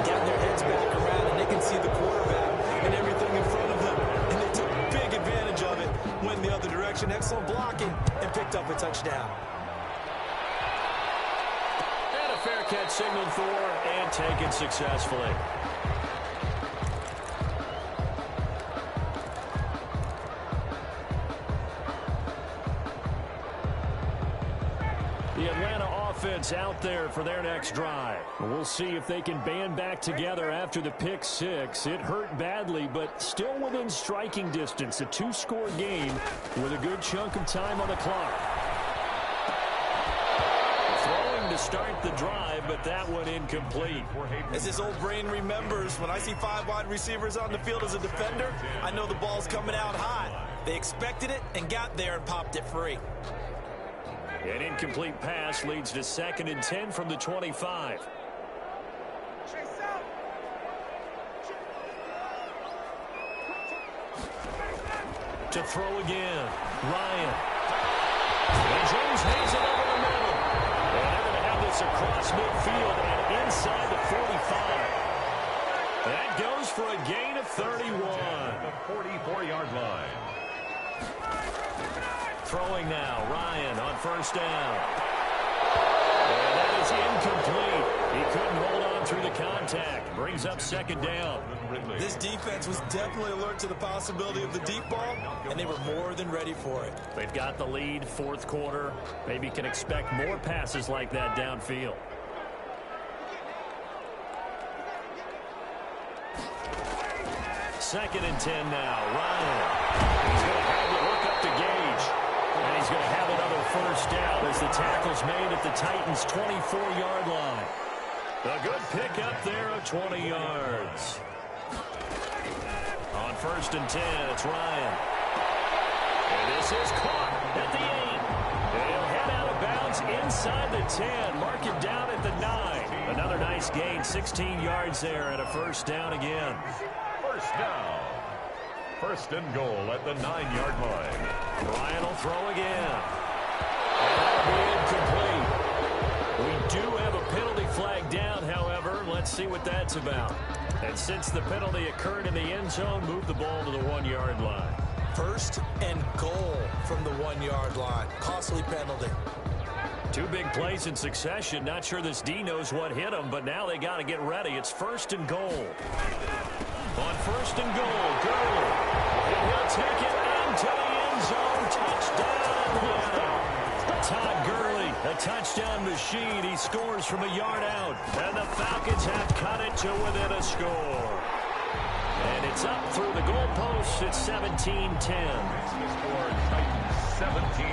gotten their heads back around, and they can see the quarterback and everything in front of them. And they took big advantage of it, went the other direction. Excellent blocking, and picked up a touchdown. And a fair catch signaled for and taken successfully. The Atlanta offense out there for their next drive. We'll see if they can band back together after the pick six. It hurt badly, but still within striking distance. A two-score game with a good chunk of time on the clock. Throwing to start the drive, but that one incomplete. As his old brain remembers, when I see 5 wide receivers on the field as a defender, I know the ball's coming out hot. They expected it and got there and popped it free. An incomplete pass leads to 2nd and 10 from the 25. To throw again, Ryan. And James Hayes it over the middle. And they're going to have this across midfield and inside the 45. That goes for a gain of 31. The 44-yard line. Throwing now, Ryan on first down. And that is incomplete. He couldn't hold on through the contact. Brings up 2nd down. This defense was definitely alert to the possibility of the deep ball, and they were more than ready for it. They've got the lead, 4th quarter. Maybe can expect more passes like that downfield. Second and 10 now, Ryan. He's going to have to look up to Gage. And he's going to have another first down as the tackle's made at the Titans' 24-yard line. A good pickup there of 20 yards. On 1st and 10, it's Ryan. And this is caught at the 8. And he'll head out of bounds inside the 10. Mark it down at the 9. Another nice gain, 16 yards there, and a first down again. First down. 1st and goal at the 9-yard line. Ryan will throw again. And that'll be incomplete. We do have a penalty flag down, however. Let's see what that's about. And since the penalty occurred in the end zone, move the ball to the 1-yard line. 1st and goal from the 1-yard line. Costly penalty. 2 big plays in succession. Not sure this D knows what hit him, but now they got to get ready. It's 1st and goal. On 1st and goal, Gurley. And he'll take it into the end zone. Touchdown, Atlanta. Todd Gurley, a touchdown machine. He scores from a yard out. And the Falcons have cut it to within a score. And it's up through the goalposts. It's 17-10. Score Titans 17.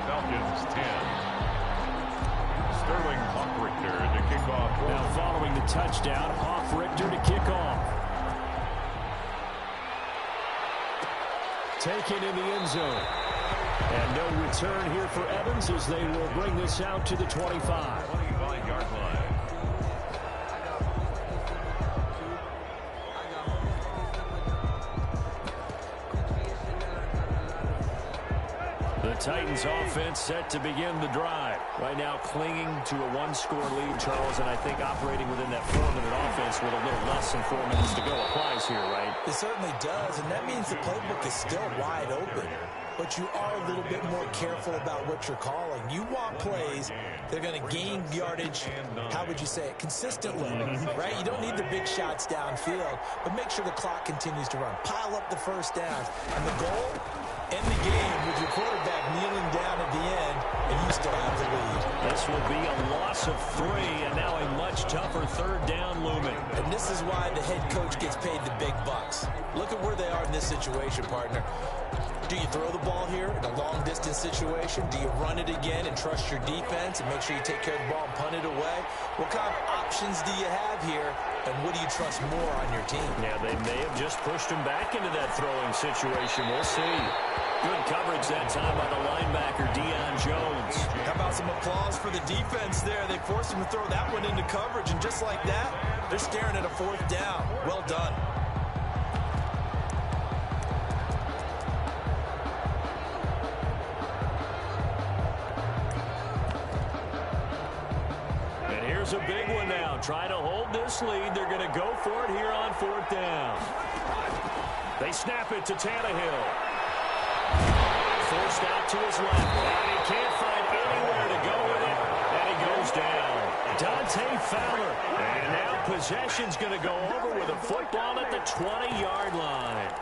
Falcons 10. Sterling Hoffrichter to kick off. Now following the touchdown, Hoffrichter to kick off. Taken in the end zone. And no return here for Evans as they will bring this out to the 25. 25-yard line. The Titans offense set to begin the drive. Right now clinging to a 1-score lead, Charles, and I think operating within that 4-minute offense with a little less than 4 minutes to go applies here, right? It certainly does, and that means the playbook is still wide open. But you are a little bit more careful about what you're calling. You want plays that are going to gain yardage, how would you say it, consistently, right? You don't need the big shots downfield, but make sure the clock continues to run. Pile up the first downs. And the goal, end the game with your quarterback kneeling down at the end, and you still have the lead. This will be a loss of 3, and now a much tougher 3rd down looming. And this is why the head coach gets paid the big bucks. Look at where they are in this situation, partner. Do you throw the ball here in a long-distance situation? Do you run it again and trust your defense and make sure you take care of the ball and punt it away? What kind of options do you have here, and what do you trust more on your team? Yeah, they may have just pushed him back into that throwing situation. We'll see. Good coverage that time by the linebacker, Deion Jones. How about some applause for the defense there? They forced him to throw that one into coverage, and just like that, they're staring at a 4th down. Well done. is a big one now. Trying to hold this lead. They're going to go for it here on 4th down. They snap it to Tannehill. Forced out to his left. And he can't find anywhere to go with it. And he goes down. Dante Fowler. And now possession's going to go over with a football at the 20-yard line.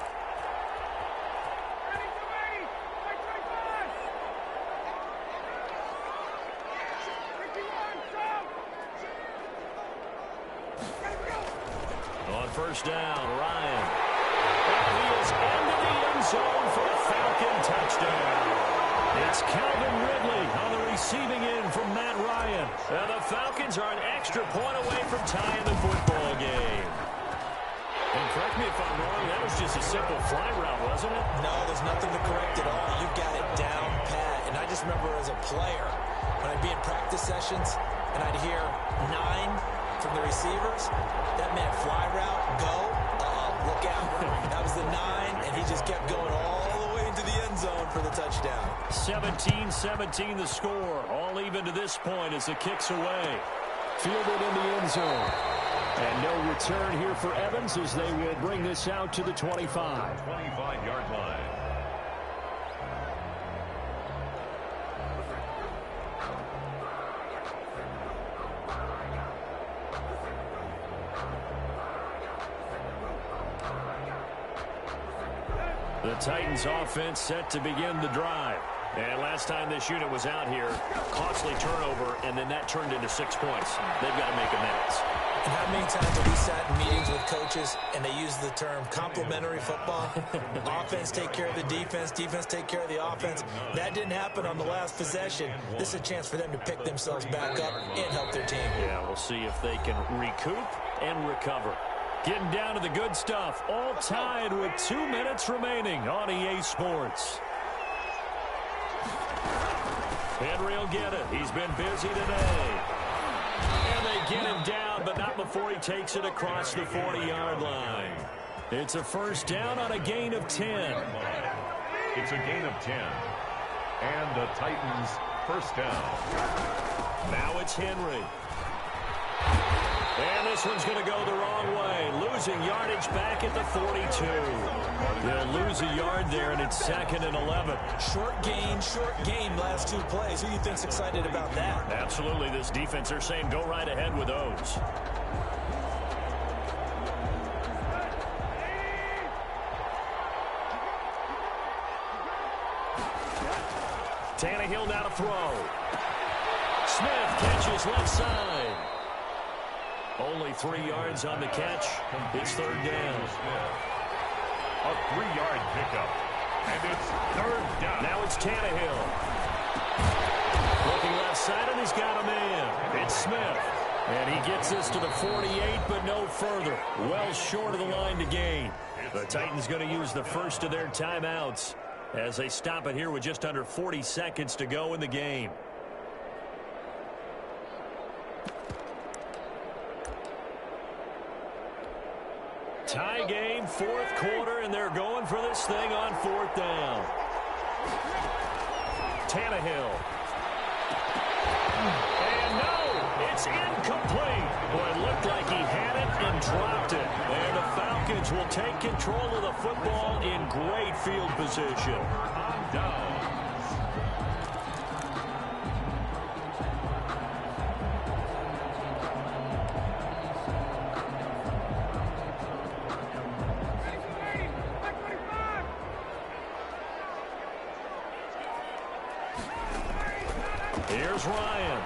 On 1st down, Ryan. And he is into the end zone for a Falcon touchdown. It's Calvin Ridley on the receiving end from Matt Ryan. And the Falcons are an extra point away from tying the football game. And correct me if I'm wrong, that was just a simple fly route, wasn't it? No, there's nothing to correct at all. You've got it down pat. And I just remember as a player, when I'd be in practice sessions and I'd hear 9 from the receivers, that meant fly route, go, look out. That was the 9, and he just kept going all the way into the end zone for the touchdown. 17-17 the score. All even to this point as the kick's away. Fielded in the end zone. And no return here for Evans as they will bring this out to the 25. 25-yard line. The Titans offense set to begin the drive. And last time this unit was out here, costly turnover, and then that turned into 6 points. They've got to make amends. And how many times have we sat in meetings with coaches and they use the term complementary football? Offense take care of the defense, defense take care of the offense. That didn't happen on the last possession. This is a chance for them to pick themselves back up and help their team. Yeah, we'll see if they can recoup and recover. Getting down to the good stuff, all tied with 2 minutes remaining on EA Sports. Henry will get it. He's been busy today. And they get him down, but not before he takes it across the 40-yard line. It's a 1st down on a gain of 10. It's a gain of 10. And the Titans' 1st down. Now it's Henry. And this one's going to go the wrong way. Losing yardage back at the 42. They'll lose a yard there, and it's 2nd and 11. Short gain last 2 plays. Who do you think's excited about that? Absolutely. This defense, they're saying go right ahead with those. Tannehill now to throw. Smith catches left side. Only 3 yards on the catch. It's 3rd down. A 3-yard pickup. And it's 3rd down. Now it's Tannehill. Looking left side, and he's got a man. It's Smith. And he gets this to the 48, but no further. Well short of the line to gain. The Titans going to use the first of their timeouts as they stop it here with just under 40 seconds to go in the game. Tie game, 4th quarter, and they're going for this thing on 4th down. Tannehill. And no, it's incomplete. Boy, it looked like he had it and dropped it. And the Falcons will take control of the football in great field position. Down. Here's Ryan.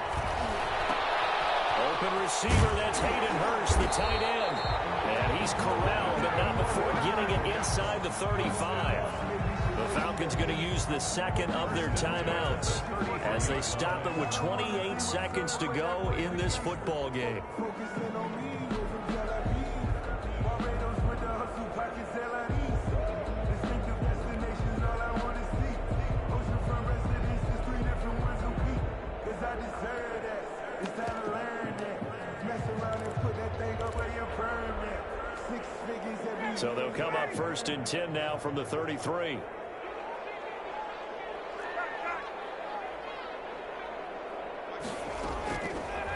Open receiver, that's Hayden Hurst, the tight end. And he's corralled, but not before getting it inside the 35. The Falcons going to use the 2nd of their timeouts as they stop it with 28 seconds to go in this football game. So they'll come up 1st and 10 now from the 33.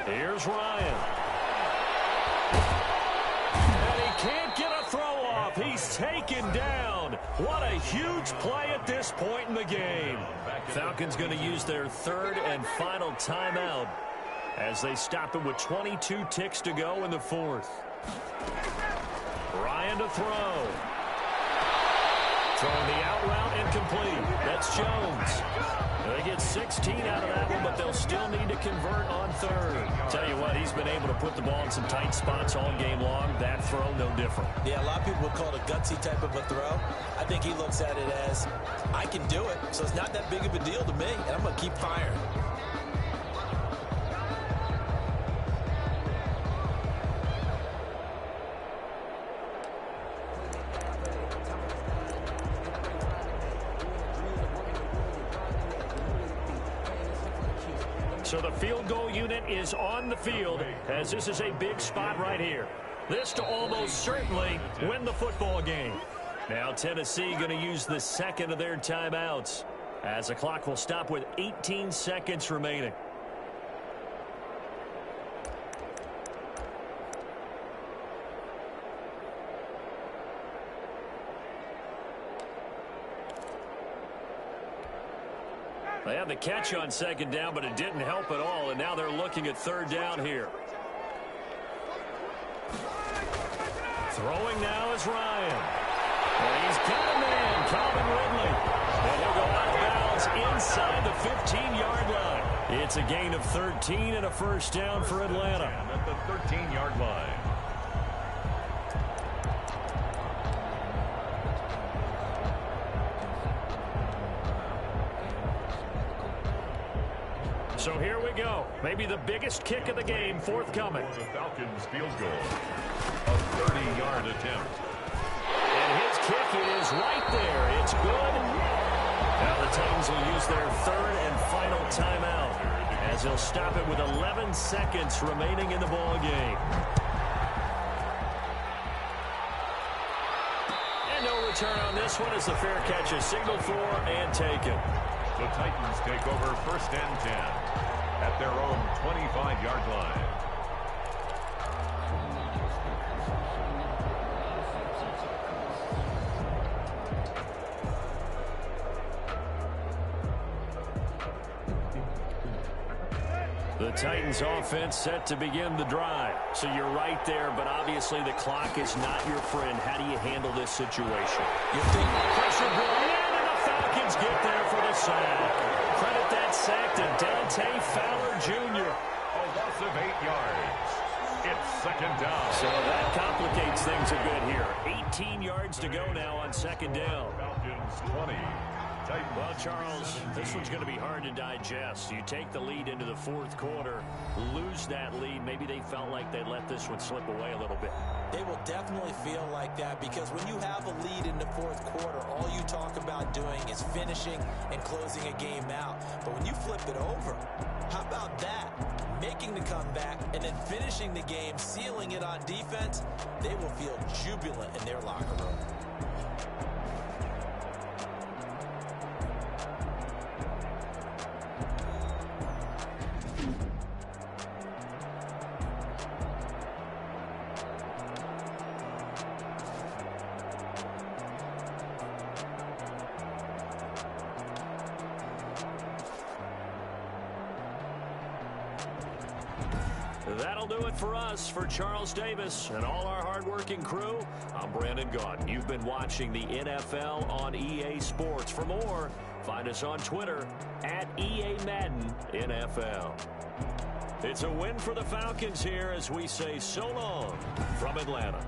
Here's is Ryan. And he can't get a throw off. He's taken down. What a huge play at this point in the game. Falcons going to use their third and final timeout as they stop it with 22 ticks to go in the fourth. Ryan to throw. Throwing the out route incomplete. That's Jones. They get 16 out of that one, but they'll still need to convert on third. Tell you what, he's been able to put the ball in some tight spots all game long. That throw, no different. Yeah, a lot of people would call it a gutsy type of a throw. I think he looks at it as, I can do it, so it's not that big of a deal to me, and I'm going to keep firing. So the field goal unit is on the field as this is a big spot right here. This to almost certainly win the football game. Now Tennessee going to use the second of their timeouts as the clock will stop with 18 seconds remaining. They had the catch on second down, but it didn't help at all, and now they're looking at third down here. Throwing now is Ryan. And he's got a man, Calvin Ridley. And he'll go out of bounds inside the 15-yard line. It's a gain of 13 and a first down for Atlanta. At the 13-yard line. So here we go. Maybe the biggest kick of the game forthcoming. The Falcons field goal. A 30-yard attempt. And his kick is right there. It's good. Now the Titans will use their third and final timeout as they'll stop it with 11 seconds remaining in the ball game. And no return on this one as the fair catch is signaled for and taken. The Titans take over first and 10 at their own 25-yard line. The Titans offense set to begin the drive. So you're right there, but obviously the clock is not your friend. How do you handle this situation? You think Pressure brought in, and the Falcons get there for the sack. Credit that sack to Dante Fowler Jr. A loss of 8 yards. It's second down. So that complicates things a bit here. 18 yards to go now on second down. Falcons 20. Titans. Well, Charles, this one's going to be hard to digest. You take the lead into the fourth quarter, lose that lead. Maybe they felt like they let this one slip away a little bit. They will definitely feel like that because when you have a lead in the fourth quarter, all you talk about doing is finishing and closing a game out. But when you flip it over, how about that? Making the comeback and then finishing the game, sealing it on defense, they will feel jubilant in their locker room. That'll do it for us. For Charles Davis and all our hardworking crew, I'm Brandon Gaudin. You've been watching the NFL on EA Sports. For more, find us on Twitter at EA Madden NFL. It's a win for the Falcons here as we say so long from Atlanta.